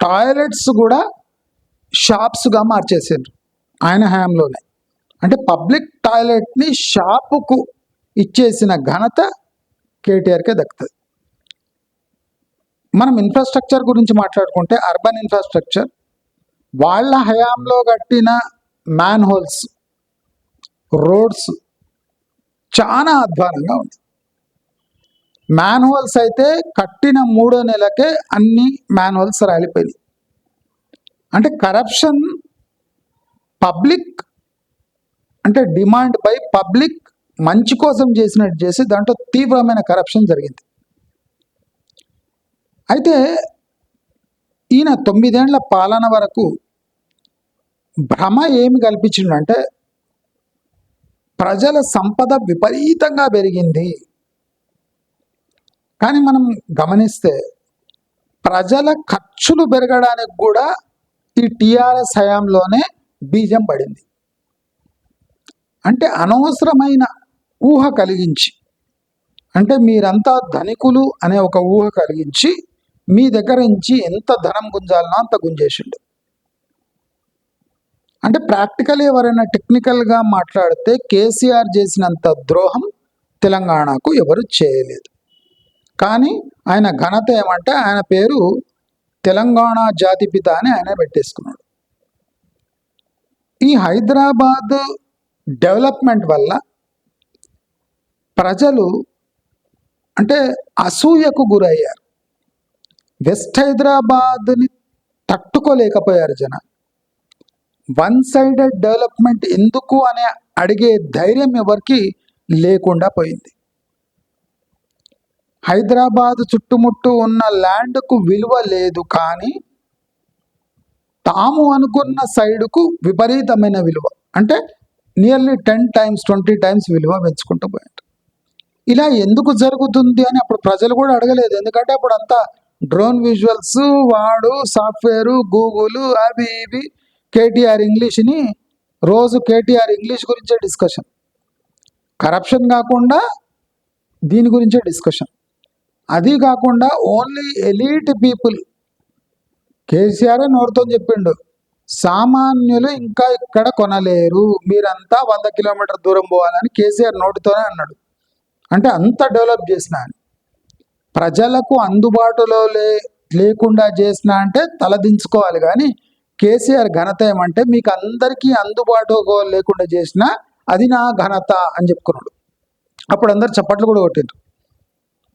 టాయిలెట్స్ కూడా షాప్స్గా మార్చేసారు ఆయన హయాంలోనే. అంటే పబ్లిక్ టాయిలెట్ని షాపుకు ఇచ్చేసిన ఘనత కేటీఆర్కే దక్కుతుంది. మనం ఇన్ఫ్రాస్ట్రక్చర్ గురించి మాట్లాడుకుంటే అర్బన్ ఇన్ఫ్రాస్ట్రక్చర్ వాళ్ళ హయాంలో కట్టిన మ్యాన్ హోల్స్, రోడ్స్ చాలా అధ్వానంగా ఉంది. మ్యాన్ హోల్స్ అయితే కట్టిన 3వ నెలకే అన్ని మ్యాన్ హోల్స్ రాలిపోయినాయి. అంటే కరప్షన్ పబ్లిక్ అంటే డిమాండ్ పై పబ్లిక్ మంచి కోసం చేసినట్టు చేసి దాంట్లో తీవ్రమైన కరప్షన్ జరిగింది. అయితే ఈయన 9 ఏళ్ల పాలన వరకు భ్రమ ఏమి కల్పించిండంటే ప్రజల సంపద విపరీతంగా పెరిగింది. కానీ మనం గమనిస్తే ప్రజల ఖర్చులు పెరగడానికి కూడా ఈ టీఆర్ఎస్ హయాంలోనే బీజం పడింది. అంటే అనవసరమైన ఊహ కలిగించి, అంటే మీరంతా ధనికులు అనే ఒక ఊహ కలిగించి మీ దగ్గర నుంచి ఎంత ధనం గుంజాలనో అంత గుంజేసిండు. అంటే ప్రాక్టికల్ ఎవరైనా టెక్నికల్గా మాట్లాడితే కేసీఆర్ చేసినంత ద్రోహం తెలంగాణకు ఎవరు చేయలేదు. కానీ ఆయన ఘనత ఏమంటే ఆయన పేరు తెలంగాణ జాతిపిత అని ఆయన పెట్టేసుకున్నాడు. ఈ హైదరాబాద్ డెవలప్మెంట్ వల్ల ప్రజలు అంటే అసూయకు గురయ్యారు. వెస్ట్ హైదరాబాద్ని తట్టుకోలేకపోయారు జనం. వన్ సైడెడ్ డెవలప్మెంట్ ఎందుకు అని అడిగే ధైర్యం ఎవరికి లేకుండా పోయింది. హైదరాబాద్ చుట్టుముట్టు ఉన్న ల్యాండ్కు విలువ లేదు, కానీ తాము అనుకున్న సైడుకు విపరీతమైన విలువ, అంటే నియర్లీ 10 times 20 times విలువ పెంచుకుంటూ పోయారు. ఇలా ఎందుకు జరుగుతుంది అని అప్పుడు ప్రజలు కూడా అడగలేదు. ఎందుకంటే అప్పుడు అంతా డ్రోన్ విజువల్స్ వాడు సాఫ్ట్వేరు గూగుల్ అవి ఇవి కేటీఆర్ ఇంగ్లీష్ని రోజు కేటీఆర్ ఇంగ్లీష్ గురించే డిస్కషన్, కరప్షన్ కాకుండా దీని గురించే డిస్కషన్. అది కాకుండా ఓన్లీ ఎలీట్ పీపుల్, కేసీఆర్ నోరుతో చెప్పిండు సామాన్యులు ఇంకా ఇక్కడ కొనలేరు, మీరంతా 100 kilometers దూరం పోవాలని కేసీఆర్ నోటితోనే అన్నాడు. అంటే అంత డెవలప్ చేసిన ప్రజలకు అందుబాటులో లేకుండా చేసిన అంటే తలదించుకోవాలి. కానీ కేసీఆర్ ఘనత ఏమంటే మీకు అందరికీ అందుబాటులో లేకుండా చేసిన అది నా ఘనత అని చెప్పుకున్నాడు. అప్పుడు అందరు చప్పట్లు కూడా కొట్టిండ్రు.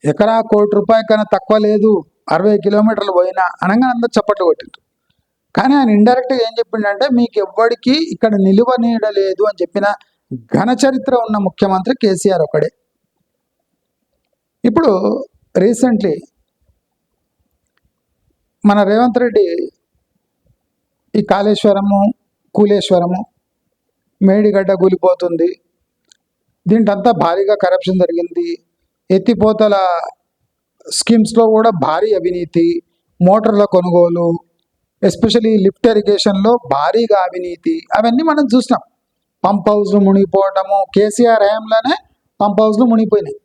ఎకరా ₹1,00,00,000 కన్నా తక్కువ లేదు, 60 kilometers పోయినా అనగా అందరు చప్పట్లు కొట్టిండ్రు. కానీ ఆయన ఇండైరెక్ట్గా ఏం చెప్పిండంటే మీకు ఎవ్వడికి ఇక్కడ నిలువ నీడలేదు అని చెప్పిన ఘన చరిత్ర ఉన్న ముఖ్యమంత్రి కేసీఆర్ ఒకడే. ఇప్పుడు రీసెంట్లీ మన రేవంత్ రెడ్డి ఈ కాళేశ్వరము కూలేశ్వరము మేడిగడ్డ కూలిపోతుంది, దీంట్లో భారీగా కరప్షన్ జరిగింది, ఎత్తిపోతల స్కీమ్స్లో కూడా భారీ అవినీతి, మోటార్ల కొనుగోలు, ఎస్పెషల్లీ లిఫ్ట్ ఇరిగేషన్లో భారీగా అవినీతి, అవన్నీ మనం చూసినాం. పంప్ హౌస్లు మునిగిపోవటము, కేసీఆర్ హయాంలోనే పంప్ హౌస్లు మునిగిపోయినాయి.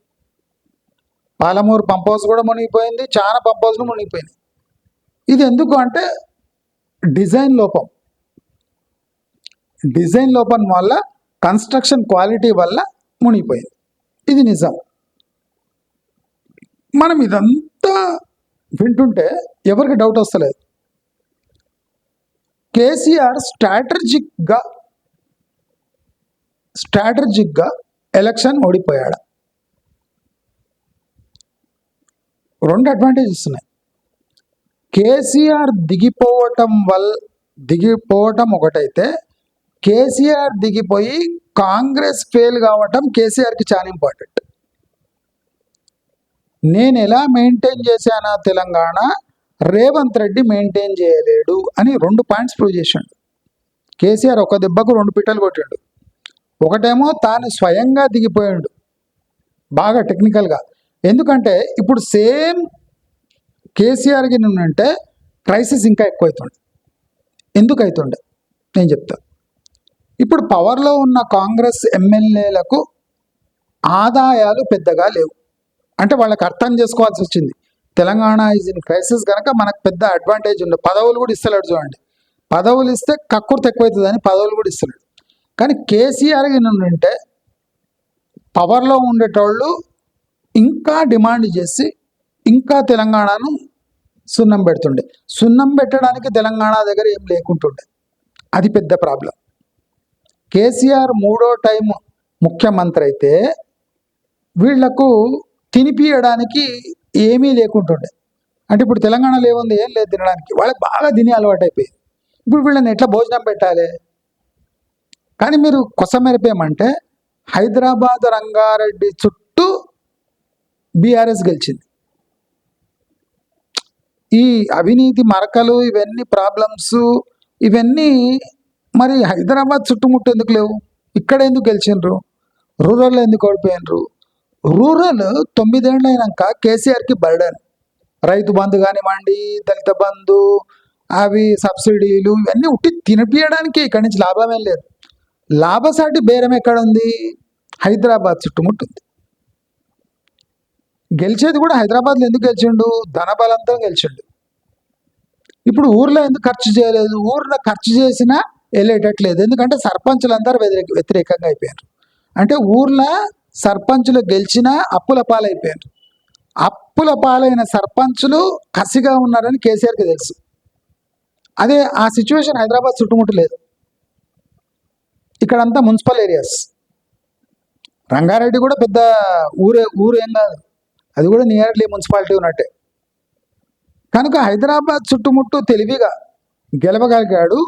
పాలమూరు పంప్ హౌస్ కూడా మునిగిపోయింది, చాలా పంప్ హౌస్లు మునిగిపోయినాయి. ఇది ఎందుకు అంటే డిజైన్ లోపం వల్ల, కన్స్ట్రక్షన్ క్వాలిటీ వల్ల మునిగిపోయింది. ఇది నిజం. మనం ఇదంతా వింటుంటే ఎవరికి డౌట్ వస్తలేదు, కేసీఆర్ స్ట్రాటజిక్గా ఎలక్షన్ ఓడిపోయాడు. 2 అడ్వాంటేజెస్ ఉన్నాయి. కేసీఆర్ దిగిపోవటం ఒకటైతే, కేసీఆర్ దిగిపోయి కాంగ్రెస్ ఫెయిల్ కావటం కేసీఆర్కి చాలా ఇంపార్టెంట్. నేను ఎలా మెయింటైన్ చేశానా తెలంగాణ, రేవంత్ రెడ్డి మెయింటైన్ చేయలేడు అని 2 పాయింట్స్ ప్రూవ్ చేశాడు. కేసీఆర్ ఒక దెబ్బకు 2 పిట్టలు కొట్టాడు. ఒకటేమో తాను స్వయంగా దిగిపోయాడు బాగా టెక్నికల్గా. ఎందుకంటే ఇప్పుడు సేమ్ కేసీఆర్కి నుండి క్రైసిస్ ఇంకా ఎక్కువ అవుతుండే. ఎందుకు అవుతుండే నేను చెప్తాను. ఇప్పుడు పవర్లో ఉన్న కాంగ్రెస్ ఎమ్మెల్యేలకు ఆదాయాలు పెద్దగా లేవు. అంటే వాళ్ళకి అర్థం చేసుకోవాల్సి వచ్చింది, తెలంగాణ ఈజ్ ఇన్ క్రైసిస్ కనుక మనకు పెద్ద అడ్వాంటేజ్ ఉండదు. పదవులు కూడా ఇస్తలేడు. చూడండి, పదవులు ఇస్తే కక్కుర్తి ఎక్కువవుతుందని పదవులు కూడా ఇస్తలేడు. కానీ కేసీఆర్కి నుండి పవర్లో ఉండేటోళ్ళు ఇంకా డిమాండ్ చేసి ఇంకా తెలంగాణను సున్నం పెడుతుండే. సున్నం పెట్టడానికి తెలంగాణ దగ్గర ఏం లేకుంటుండే. అది పెద్ద ప్రాబ్లం. కేసీఆర్ 3వ టైం ముఖ్యమంత్రి అయితే వీళ్లకు తినిపియడానికి ఏమీ లేకుంటుండే. అంటే ఇప్పుడు తెలంగాణలో ఏముంది, ఏం లేదు తినడానికి. వాళ్ళకి బాగా తిని అలవాటు అయిపోయింది. ఇప్పుడు వీళ్ళని ఎట్లా భోజనం పెట్టాలి? కానీ మీరు కొసమెరిపేమంటే హైదరాబాద్ రంగారెడ్డి చుట్టూ బీఆర్ఎస్ గెలిచింది. ఈ అవినీతి మరకలు, ఇవన్నీ ప్రాబ్లమ్స్, ఇవన్నీ మరి హైదరాబాద్ చుట్టుముట్టు ఎందుకు లేవు? ఇక్కడ ఎందుకు గెలిచిండ్రు? రూరల్లో ఎందుకు ఓడిపోయినరు? రూరల్ 9 ఏళ్ళు అయినాక కేసీఆర్కి బర్డన్. రైతు బంధు కానివ్వండి, దళిత బంధు, అవి సబ్సిడీలు ఇవన్నీ ఉట్టి తినిపియడానికి ఇక్కడి నుంచి లాభం ఏం లేదు. లాభసాటి బేరం ఎక్కడ ఉంది? హైదరాబాద్ చుట్టుముట్టుంది. గెలిచేది కూడా హైదరాబాద్లో ఎందుకు గెలిచిండు? ధనబలంతో గెలిచిండు. ఇప్పుడు ఊర్లో ఎందుకు ఖర్చు చేయలేదు? ఊర్లో ఖర్చు చేసినా వెళ్ళేటట్లేదు. ఎందుకంటే సర్పంచులు అందరూ వ్యతిరేకంగా అయిపోయారు. అంటే ఊర్లో సర్పంచులు గెలిచినా అప్పుల పాలైపోయారు. అప్పుల పాలైన సర్పంచులు కసిగా ఉన్నారని కేసీఆర్కి తెలుసు. అదే ఆ సిచ్యువేషన్ హైదరాబాద్ చుట్టుముట్టు లేదు. ఇక్కడంతా మున్సిపల్ ఏరియాస్. రంగారెడ్డి కూడా పెద్ద ఊరు ఏం కాదు, అది కూడా నియర్లీ మున్సిపాలిటీ ఉన్నట్టే. కనుక హైదరాబాద్ చుట్టుముట్టు తెలివిగా గెలవగలిగాడు.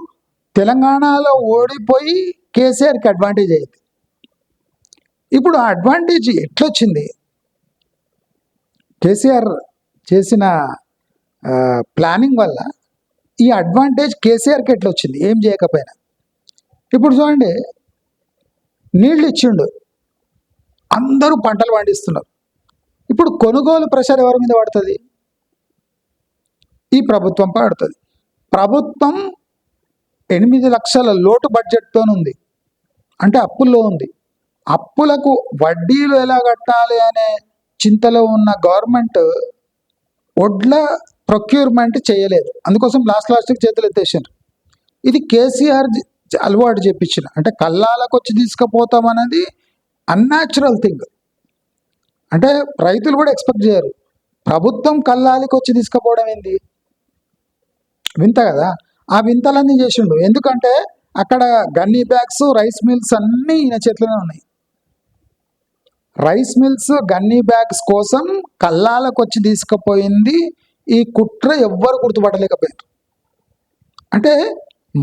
తెలంగాణలో ఓడిపోయి కేసీఆర్కి అడ్వాంటేజ్ అయింది. ఇప్పుడు ఆ అడ్వాంటేజ్ ఎట్లొచ్చింది? కేసీఆర్ చేసిన ప్లానింగ్ వల్ల ఈ అడ్వాంటేజ్ కేసీఆర్కి ఎట్లొచ్చింది? ఏం చేయకపోయినా. ఇప్పుడు చూడండి, నీళ్ళు ఇచ్చిండు, అందరూ పంటలు పండిస్తున్నారు. ఇప్పుడు కొనుగోలు ప్రెషర్ ఎవరి మీద పడుతుంది? ఈ ప్రభుత్వం పడుతుంది. ప్రభుత్వం 8 లక్షల లోటు బడ్జెట్తో ఉంది, అంటే అప్పుల్లో ఉంది. అప్పులకు వడ్డీలు ఎలా కట్టాలి అనే చింతలో ఉన్న గవర్నమెంట్ వడ్ల ప్రొక్యూర్మెంట్ చేయలేదు. అందుకోసం లాస్ట్కి చేతులు ఎత్తేసారు. ఇది కేసీఆర్ అలవాటు చెప్పించిన, అంటే కల్లాలకు వచ్చి తీసుకుపోతామన్నది అన్యాచురల్ థింగ్. అంటే రైతులు కూడా ఎక్స్పెక్ట్ చేయరు. ప్రభుత్వం కల్లాలకు వచ్చి తీసుకుపోవడం ఏంది? వింత కదా. ఆ వింతలన్నీ చేసిండు. ఎందుకంటే అక్కడ గన్నీ బ్యాగ్స్, రైస్ మిల్స్ అన్నీ ఈయన చేతిలోనే ఉన్నాయి. రైస్ మిల్స్, గన్నీ బ్యాగ్స్ కోసం కల్లాలకు వచ్చి తీసుకుపోయింది ఈ కుట్ర ఎవ్వరు గుర్తుపట్టలేకపోయారు. అంటే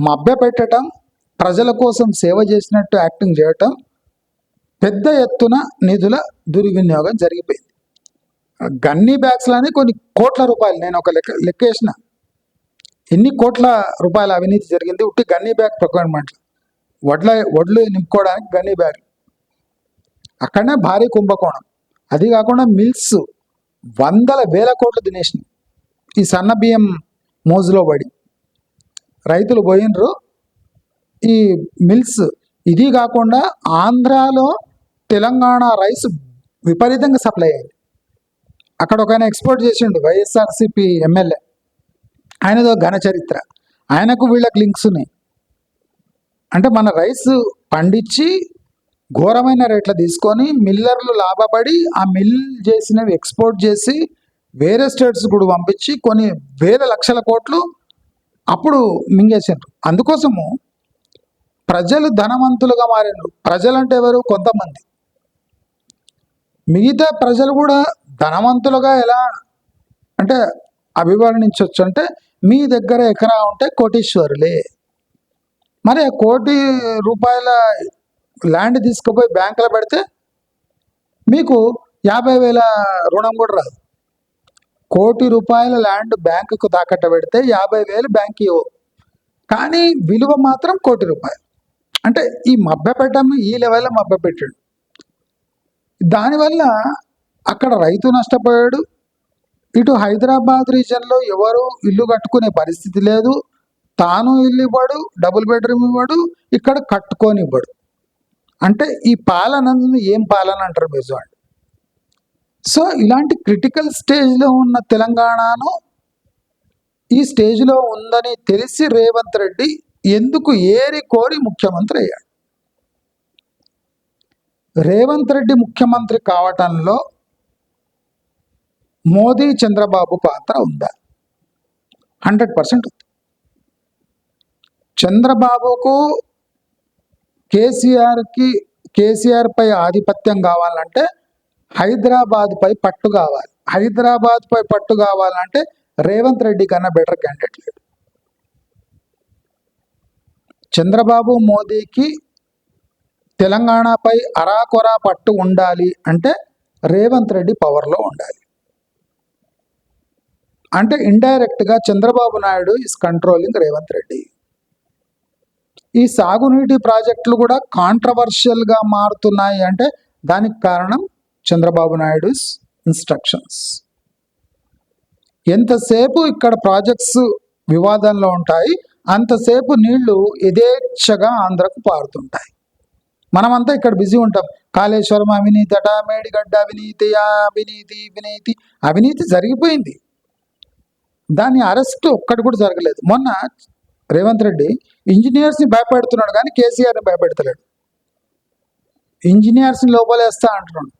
మభ్య పెట్టడం, ప్రజల కోసం సేవ చేసినట్టు యాక్టింగ్ చేయటం, పెద్ద ఎత్తున నిధుల దుర్వినియోగం జరిగిపోయింది. గన్నీ బ్యాగ్స్లోనే కొన్ని కోట్ల రూపాయలు, నేను ఒక లెక్కేసిన ఎన్ని కోట్ల రూపాయల అవినీతి జరిగింది ఉట్టి గన్నీ బ్యాగ్ ప్రొక్యూర్మెంట్. వడ్లు నింపుకోవడానికి గన్నీ బ్యాగ్, అక్కడనే భారీ కుంభకోణం. అది కాకుండా మిల్స్ వందల వేల కోట్లు తినేసినాయి ఈ సన్న బియ్యం మోజులో పడి. రైతులు పోయినరు ఈ మిల్స్. ఇది కాకుండా ఆంధ్రాలో తెలంగాణ రైస్ విపరీతంగా సప్లై అయింది. అక్కడ ఒక ఆయన ఎక్స్పోర్ట్ చేసిండు, వైఎస్ఆర్సిపి ఎమ్మెల్యే. ఆయనదో ఘన చరిత్ర, ఆయనకు వీళ్ళకి లింక్స్ ఉన్నాయి. అంటే మన రైస్ పండించి ఘోరమైన రేట్లు తీసుకొని మిల్లర్లు లాభపడి ఆ మిల్ చేసినవి ఎక్స్పోర్ట్ చేసి వేరే స్టేట్స్ కూడా పంపించి కొన్ని వేల లక్షల కోట్లు అప్పుడు మింగేసారు. అందుకోసము ప్రజలు ధనవంతులుగా మారారు. ప్రజలంటే ఎవరు? కొంతమంది. మిగతా ప్రజలు కూడా ధనవంతులుగా ఎలా అంటే అభివర్ణించవచ్చు అంటే, మీ దగ్గర ఎకరా ఉంటే కోటీశ్వరులే. మరి 1 కోటి రూపాయల ల్యాండ్ తీసుకుపోయి బ్యాంకులో పెడితే మీకు 50,000 రుణం కూడా రాదు. 1 కోటి రూపాయల ల్యాండ్ బ్యాంకుకు తాకట్టు పెడితే 50,000 బ్యాంక్ ఇవ్వవు, కానీ విలువ మాత్రం 1 కోటి రూపాయలు. అంటే ఈ మభ్యపెట్టం ఈ లెవెల్లో మభ్యపెట్టాడు. దానివల్ల అక్కడ రైతు నష్టపోయాడు. ఇటు హైదరాబాద్ రీజన్లో ఎవరు ఇల్లు కట్టుకునే పరిస్థితి లేదు. తాను ఇల్లు ఇవ్వడు, డబుల్ బెడ్రూమ్ ఇవ్వడు, ఇక్కడ కట్టుకొని ఇవ్వడు. అంటే ఈ పాలన ఏం పాలన అంటారు మీరు చూడండి. సో ఇలాంటి క్రిటికల్ స్టేజ్లో ఉన్న తెలంగాణను ఈ స్టేజ్లో ఉందని తెలిసి రేవంత్ రెడ్డి ఎందుకు ఏరి కోరి ముఖ్యమంత్రి అయ్యాడు. రేవంత్ రెడ్డి ముఖ్యమంత్రి కావటంలో మోదీ, చంద్రబాబు పాత్ర ఉందా? 100% ఉంది. చంద్రబాబుకు కేసీఆర్ పై ఆధిపత్యం కావాలంటే హైదరాబాద్ పై పట్టు కావాలి. హైదరాబాద్ పై పట్టు కావాలంటే రేవంత్ రెడ్డి కన్నా బెటర్ క్యాండిడేట్ లేడు. చంద్రబాబు, మోదీకి తెలంగాణపై అరాకొరా పట్టు ఉండాలి అంటే రేవంత్ రెడ్డి పవర్లో ఉండాలి. అంటే ఇండైరెక్ట్గా చంద్రబాబు నాయుడు ఈస్ కంట్రోలింగ్ రేవంత్ రెడ్డి. ఈ సాగునీటి ప్రాజెక్టులు కూడా కాంట్రవర్షియల్గా మారుతున్నాయి అంటే దానికి కారణం చంద్రబాబు నాయుడు ఇన్స్ట్రక్షన్స్. ఎంతసేపు ఇక్కడ ప్రాజెక్ట్స్ వివాదంలో ఉంటాయి అంతసేపు నీళ్లు యథేచ్ఛగా ఆంధ్రకు పారుతుంటాయి. మనమంతా ఇక్కడ బిజీ ఉంటాం. కాళేశ్వరం అవినీతి అట, మేడిగడ్డ అవినీతి, అవినీతి జరిగిపోయింది. దాని అరెస్ట్ ఒక్కటి కూడా జరగలేదు. మొన్న రేవంత్ రెడ్డి ఇంజనీర్స్ని భయపెడుతున్నాడు కానీ కేసీఆర్ని భయపెడతలేడు. ఇంజనీర్స్ని లోపలేస్తా అంటున్నాడు,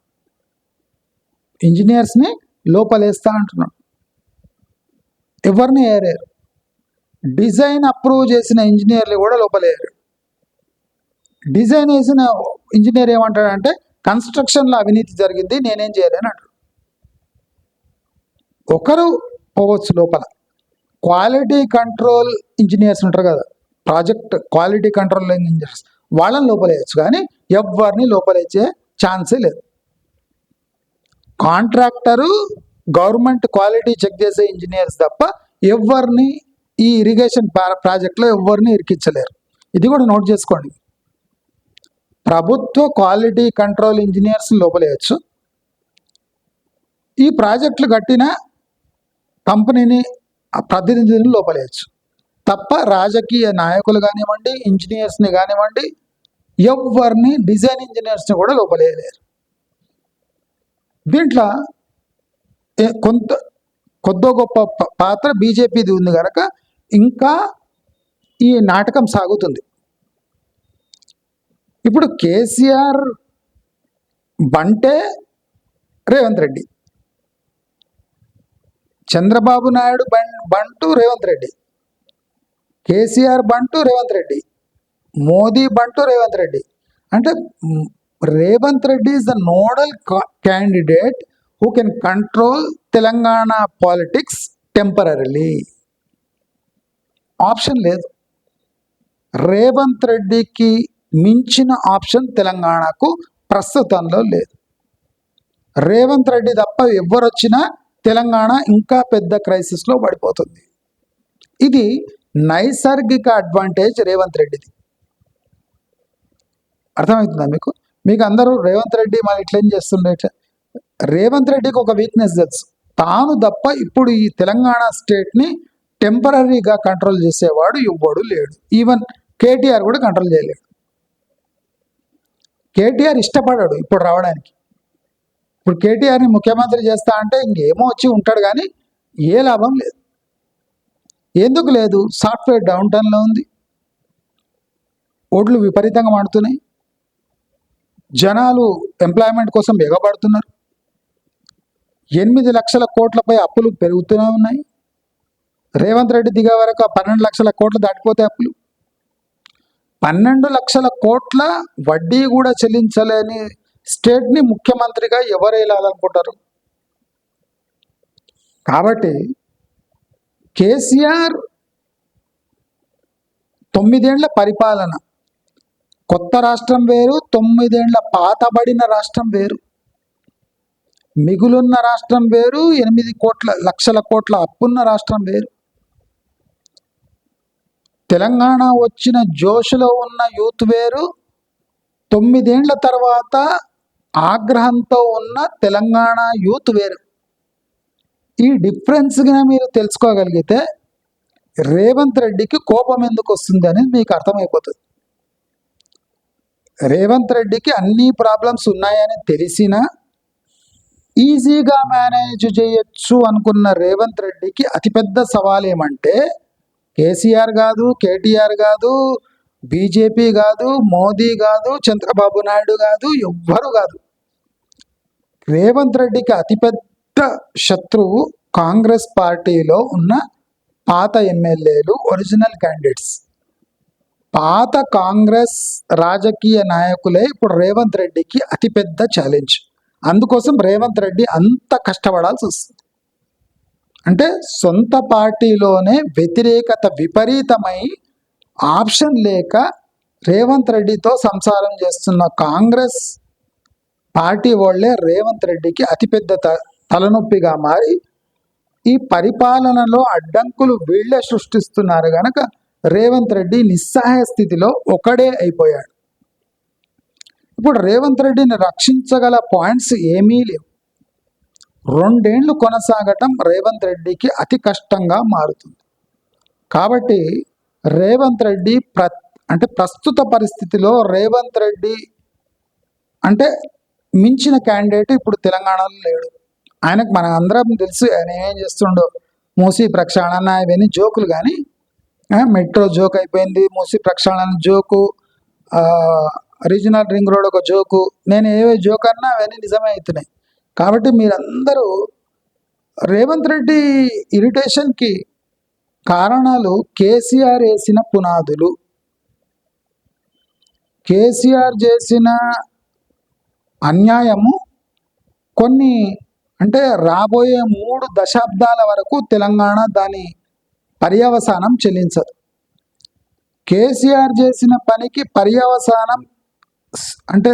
ఇంజనీర్స్ని లోపలేస్తా అంటున్నాడు. ఎవరిని ఏరారు? డిజైన్ అప్రూవ్ చేసిన ఇంజనీర్లు కూడా లోపలేరు. డిజైన్ వేసిన ఇంజనీర్ ఏమంటాడంటే కన్స్ట్రక్షన్లో అవినీతి జరిగింది, నేనేం చేయలేను అంటాడు. ఒకరు పోవచ్చు లోపల. క్వాలిటీ కంట్రోల్ ఇంజనీర్స్ ఉంటారు కదా, ప్రాజెక్ట్ క్వాలిటీ కంట్రోల్ ఇంజనీర్స్, వాళ్ళని లోపలేయచ్చు కానీ ఎవరిని లోపలేచ్చే ఛాన్సే లేదు. కాంట్రాక్టరు గవర్నమెంట్ క్వాలిటీ చెక్ చేసే ఇంజనీర్స్ తప్ప ఎవరిని ఈ ఇరిగేషన్ ప్రాజెక్ట్లో ఎవరిని ఇరికించలేరు. ఇది కూడా నోట్ చేసుకోండి. ప్రభుత్వ క్వాలిటీ కంట్రోల్ ఇంజనీర్స్ లోపలేయచ్చు. ఈ ప్రాజెక్టులు కట్టిన కంపెనీని ప్రతినిధులను లోపలేయచ్చు తప్ప రాజకీయ నాయకులు కానివ్వండి, ఇంజనీర్స్ని కానివ్వండి, ఎవరిని డిజైన్ ఇంజనీర్స్ని కూడా లోపలేయలేరు. దీంట్లో కొద్దో గొప్ప పాత్ర బీజేపీది ఉంది కనుక ఇంకా ఈ నాటకం సాగుతుంది. ఇప్పుడు కేసీఆర్ బంటే రేవంత్ రెడ్డి, చంద్రబాబు నాయుడు బంటు రేవంత్ రెడ్డి, కేసీఆర్ బంటు రేవంత్ రెడ్డి, మోదీ బంటు రేవంత్ రెడ్డి. అంటే Revanth Reddy is the nodal candidate who can control Telangana politics temporarily. Option లేదు. రేవంత్ రెడ్డికి మించిన ఆప్షన్ తెలంగాణకు ప్రస్తుతంలో లేదు. రేవంత్ రెడ్డి తప్ప ఎవరు వచ్చినా తెలంగాణ ఇంకా పెద్ద క్రైసిస్లో పడిపోతుంది. ఇది నైసర్గిక అడ్వాంటేజ్ రేవంత్ రెడ్డిది. అర్థమవుతుందా మీకు? మీకు అందరూ రేవంత్ రెడ్డి మళ్ళీ ఇట్లేం చేస్తుండే, రేవంత్ రెడ్డికి ఒక వీక్నెస్ తెలుసు. తాను తప్ప ఇప్పుడు ఈ తెలంగాణ స్టేట్ని టెంపరీగా కంట్రోల్ చేసేవాడు ఎవ్వడు లేడు. ఈవెన్ కేటీఆర్ కూడా కంట్రోల్ చేయలేడు. కేటీఆర్ ఇష్టపడాడు ఇప్పుడు రావడానికి. ఇప్పుడు కేటీఆర్ని ముఖ్యమంత్రి చేస్తా అంటే ఇంకేమో వచ్చి ఉంటాడు కానీ ఏ లాభం లేదు. ఎందుకు లేదు? సాఫ్ట్వేర్ డౌన్ టౌన్లో ఉంది, ఓట్లు విపరీతంగా మాడుతున్నాయి, జనాలు ఎంప్లాయ్మెంట్ కోసం ఎగబడుతున్నారు, 8 లక్షల కోట్లపై అప్పులు పెరుగుతూనే ఉన్నాయి. రేవంత్ రెడ్డి దిగే వరకు 12 లక్షల కోట్లు దాటిపోతే అప్పులు, 12 లక్షల కోట్ల వడ్డీ కూడా చెల్లించలేని స్టేట్ని ముఖ్యమంత్రిగా ఎవరు వేయాలనుకుంటారు? కాబట్టి కేసీఆర్ 9 ఏళ్ల పరిపాలన, కొత్త రాష్ట్రం వేరు, 9 ఏళ్ల పాతబడిన రాష్ట్రం వేరు, మిగులున్న రాష్ట్రం వేరు, 8 లక్షల కోట్ల అప్పున్న రాష్ట్రం వేరు. తెలంగాణ వచ్చిన జోషులో ఉన్న యూత్ వేరు, 9 ఏళ్ల తర్వాత ఆగ్రహంతో ఉన్న తెలంగాణ యూత్ వేరు. ఈ డిఫరెన్స్గా మీరు తెలుసుకోగలిగితే రేవంత్ రెడ్డికి కోపం ఎందుకు వస్తుంది అనేది మీకు అర్థమైపోతుంది. రేవంత్ రెడ్డికి అన్ని ప్రాబ్లమ్స్ ఉన్నాయని తెలిసినా ఈజీగా మేనేజ్ చేయొచ్చు అనుకున్న రేవంత్ రెడ్డికి అతిపెద్ద సవాల్ ఏమంటే కేసీఆర్ కాదు, కేటీఆర్ కాదు, బీజేపీ కాదు, మోదీ కాదు, చంద్రబాబు నాయుడు కాదు, ఎవ్వరు కాదు. రేవంత్ రెడ్డికి అతిపెద్ద శత్రువు కాంగ్రెస్ పార్టీలో ఉన్న పాత ఎమ్మెల్యేలు, ఒరిజినల్ క్యాండిడేట్స్. పాత కాంగ్రెస్ రాజకీయ నాయకులే ఇప్పుడు రేవంత్ రెడ్డికి అతిపెద్ద ఛాలెంజ్. అందుకోసం రేవంత్ రెడ్డి అంత కష్టపడాల్సి వస్తుంది. అంటే సొంత పార్టీలోనే వ్యతిరేకత విపరీతమై ఆప్షన్ లేక రేవంత్ రెడ్డితో సంసారం చేస్తున్న కాంగ్రెస్ పార్టీ వాళ్ళే రేవంత్ రెడ్డికి అతిపెద్ద తలనొప్పిగా మారి ఈ పరిపాలనలో అడ్డంకులు వీళ్ళే సృష్టిస్తున్నారు కనుక రేవంత్ రెడ్డి నిస్సహాయ స్థితిలో ఒకడే అయిపోయాడు. ఇప్పుడు రేవంత్ రెడ్డిని రక్షించగల పాయింట్స్ ఏమీ లేవు. 2 ఏళ్లు కొనసాగటం రేవంత్ రెడ్డికి అతి కష్టంగా మారుతుంది. కాబట్టి రేవంత్ రెడ్డి అంటే ప్రస్తుత పరిస్థితిలో రేవంత్ రెడ్డి అంటే మించిన క్యాండిడేట్ ఇప్పుడు తెలంగాణలో లేడు. ఆయనకు మన అందరం తెలుసు ఆయన ఏం చేస్తుండో. మూసీ ప్రక్షాళన ఇవన్నీ జోకులు, కానీ మెట్రో జోక్ అయిపోయింది, మూసీ ప్రక్షాళన జోకు, రీజనల్ రింగ్ రోడ్ ఒక జోకు. నేను ఏవే జోక్ అన్నా అవన్నీ నిజమే అవుతున్నాయి. కాబట్టి మీరందరూ రేవంత్ రెడ్డి ఇరిటేషన్కి కారణాలు కేసీఆర్ వేసిన పునాదులు, కేసీఆర్ చేసిన అన్యాయము కొన్ని అంటే రాబోయే 3 దశాబ్దాల వరకు తెలంగాణ దాని పర్యవసానం చెల్లించదు. కేసీఆర్ చేసిన పనికి పర్యవసానం అంటే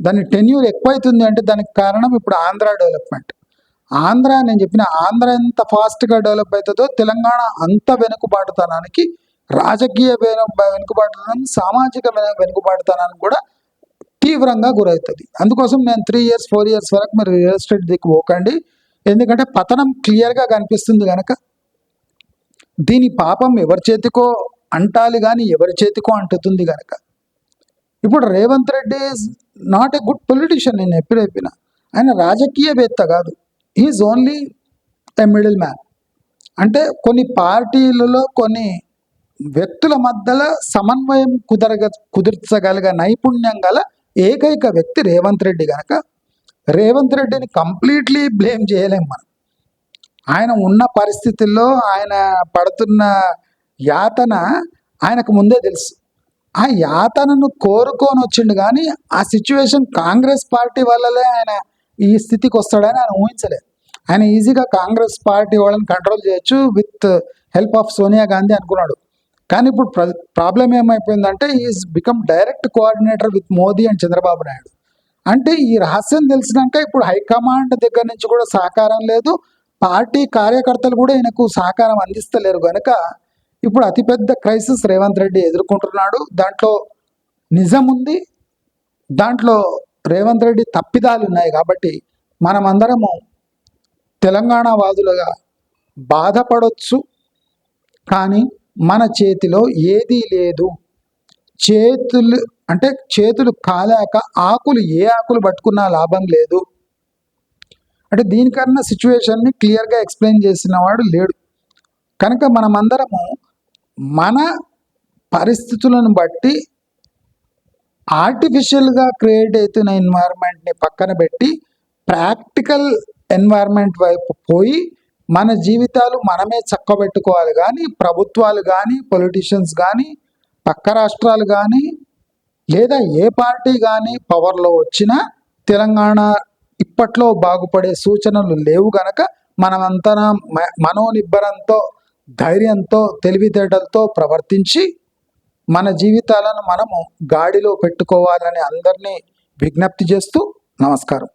దాని టెన్యూర్ ఎక్కువైతుంది. అంటే దానికి కారణం ఇప్పుడు ఆంధ్ర డెవలప్మెంట్. నేను చెప్పిన ఆంధ్ర ఎంత ఫాస్ట్గా డెవలప్ అవుతుందో తెలంగాణ అంత వెనుకబాటుతనానికి, రాజకీయ వెనుకబాటుతనం, సామాజిక వెనుకబాటుతనానికి కూడా తీవ్రంగా గురవుతుంది. అందుకోసం నేను 3 years 4 years వరకు మీరు రియల్ ఎస్టేట్ దిక్కు పోకండి. ఎందుకంటే పతనం క్లియర్గా కనిపిస్తుంది కనుక. దీని పాపం ఎవరి చేతికో అంటాలి కానీ ఎవరి చేతికో అంటుతుంది కనుక. ఇప్పుడు Revanth Reddy is not a good politician. నేను ఎప్పుడు చెప్పిన ఆయన రాజకీయవేత్త కాదు, is only a middle man. అంటే కొన్ని పార్టీలలో కొన్ని వ్యక్తుల మధ్యలో సమన్వయం కుదిర్చగలిగే నైపుణ్యం గల ఏకైక వ్యక్తి రేవంత్ రెడ్డి కనుక రేవంత్ రెడ్డిని కంప్లీట్లీ బ్లేమ్ చేయలేం మనం. ఆయన ఉన్న పరిస్థితుల్లో ఆయన పడుతున్న యాతన ఆయనకు ముందే తెలుసు. ఆ యాతనను కోరుకొని వచ్చిండు, కానీ ఆ సిచ్యువేషన్ కాంగ్రెస్ పార్టీ వల్లనే ఆయన ఈ స్థితికి వస్తాడని ఆయన ఊహించలేదు. ఆయన ఈజీగా కాంగ్రెస్ పార్టీ వాళ్ళని కంట్రోల్ చేయొచ్చు with help of Sonia Gandhi అనుకున్నాడు. కానీ ఇప్పుడు ప్రాబ్లం ఏమైపోయిందంటే is become direct coordinator with Modi and Chandrababu Naidu. అంటే ఈ రహస్యం తెలిసినాక ఇప్పుడు హైకమాండ్ దగ్గర నుంచి కూడా సహకారం లేదు, పార్టీ కార్యకర్తలు కూడా ఈయనకు సహకారం అందిస్తలేరు కనుక ఇప్పుడు అతిపెద్ద క్రైసిస్ రేవంత్ రెడ్డి ఎదుర్కొంటున్నాడు. దాంట్లో నిజం ఉంది, దాంట్లో రేవంత్ రెడ్డి తప్పిదాలు ఉన్నాయి. కాబట్టి మనమందరము తెలంగాణ వాదులుగా బాధపడవచ్చు, కానీ మన చేతిలో ఏదీ లేదు. చేతులు కాలాక ఆకులు ఏ ఆకులు పట్టుకున్నా లాభం లేదు. అంటే దీనికన్నా సిచ్యువేషన్ని క్లియర్గా ఎక్స్ప్లెయిన్ చేసిన వాడు లేడు. కనుక మనమందరము మన పరిస్థితులను బట్టి ఆర్టిఫిషియల్గా క్రియేట్ అవుతున్న ఎన్వైర్న్మెంట్ని పక్కన పెట్టి ప్రాక్టికల్ ఎన్వైర్న్మెంట్ వైపు పోయి మన జీవితాలు మనమే చక్కబెట్టుకోవాలి. కానీ ప్రభుత్వాలు కానీ, పొలిటీషియన్స్ కానీ, పక్క రాష్ట్రాలు కానీ, లేదా ఏ పార్టీ కానీ పవర్లో వచ్చినా తెలంగాణ ఇప్పట్లో బాగుపడే సూచనలు లేవు గనక మనమంతా మనోనిబ్బరంతో, ధైర్యంతో, తెలివితేటలతో ప్రవర్తించి మన జీవితాలను మనము గాడిలో పెట్టుకోవాలని అందరినీ విజ్ఞప్తి చేస్తూ నమస్కారం.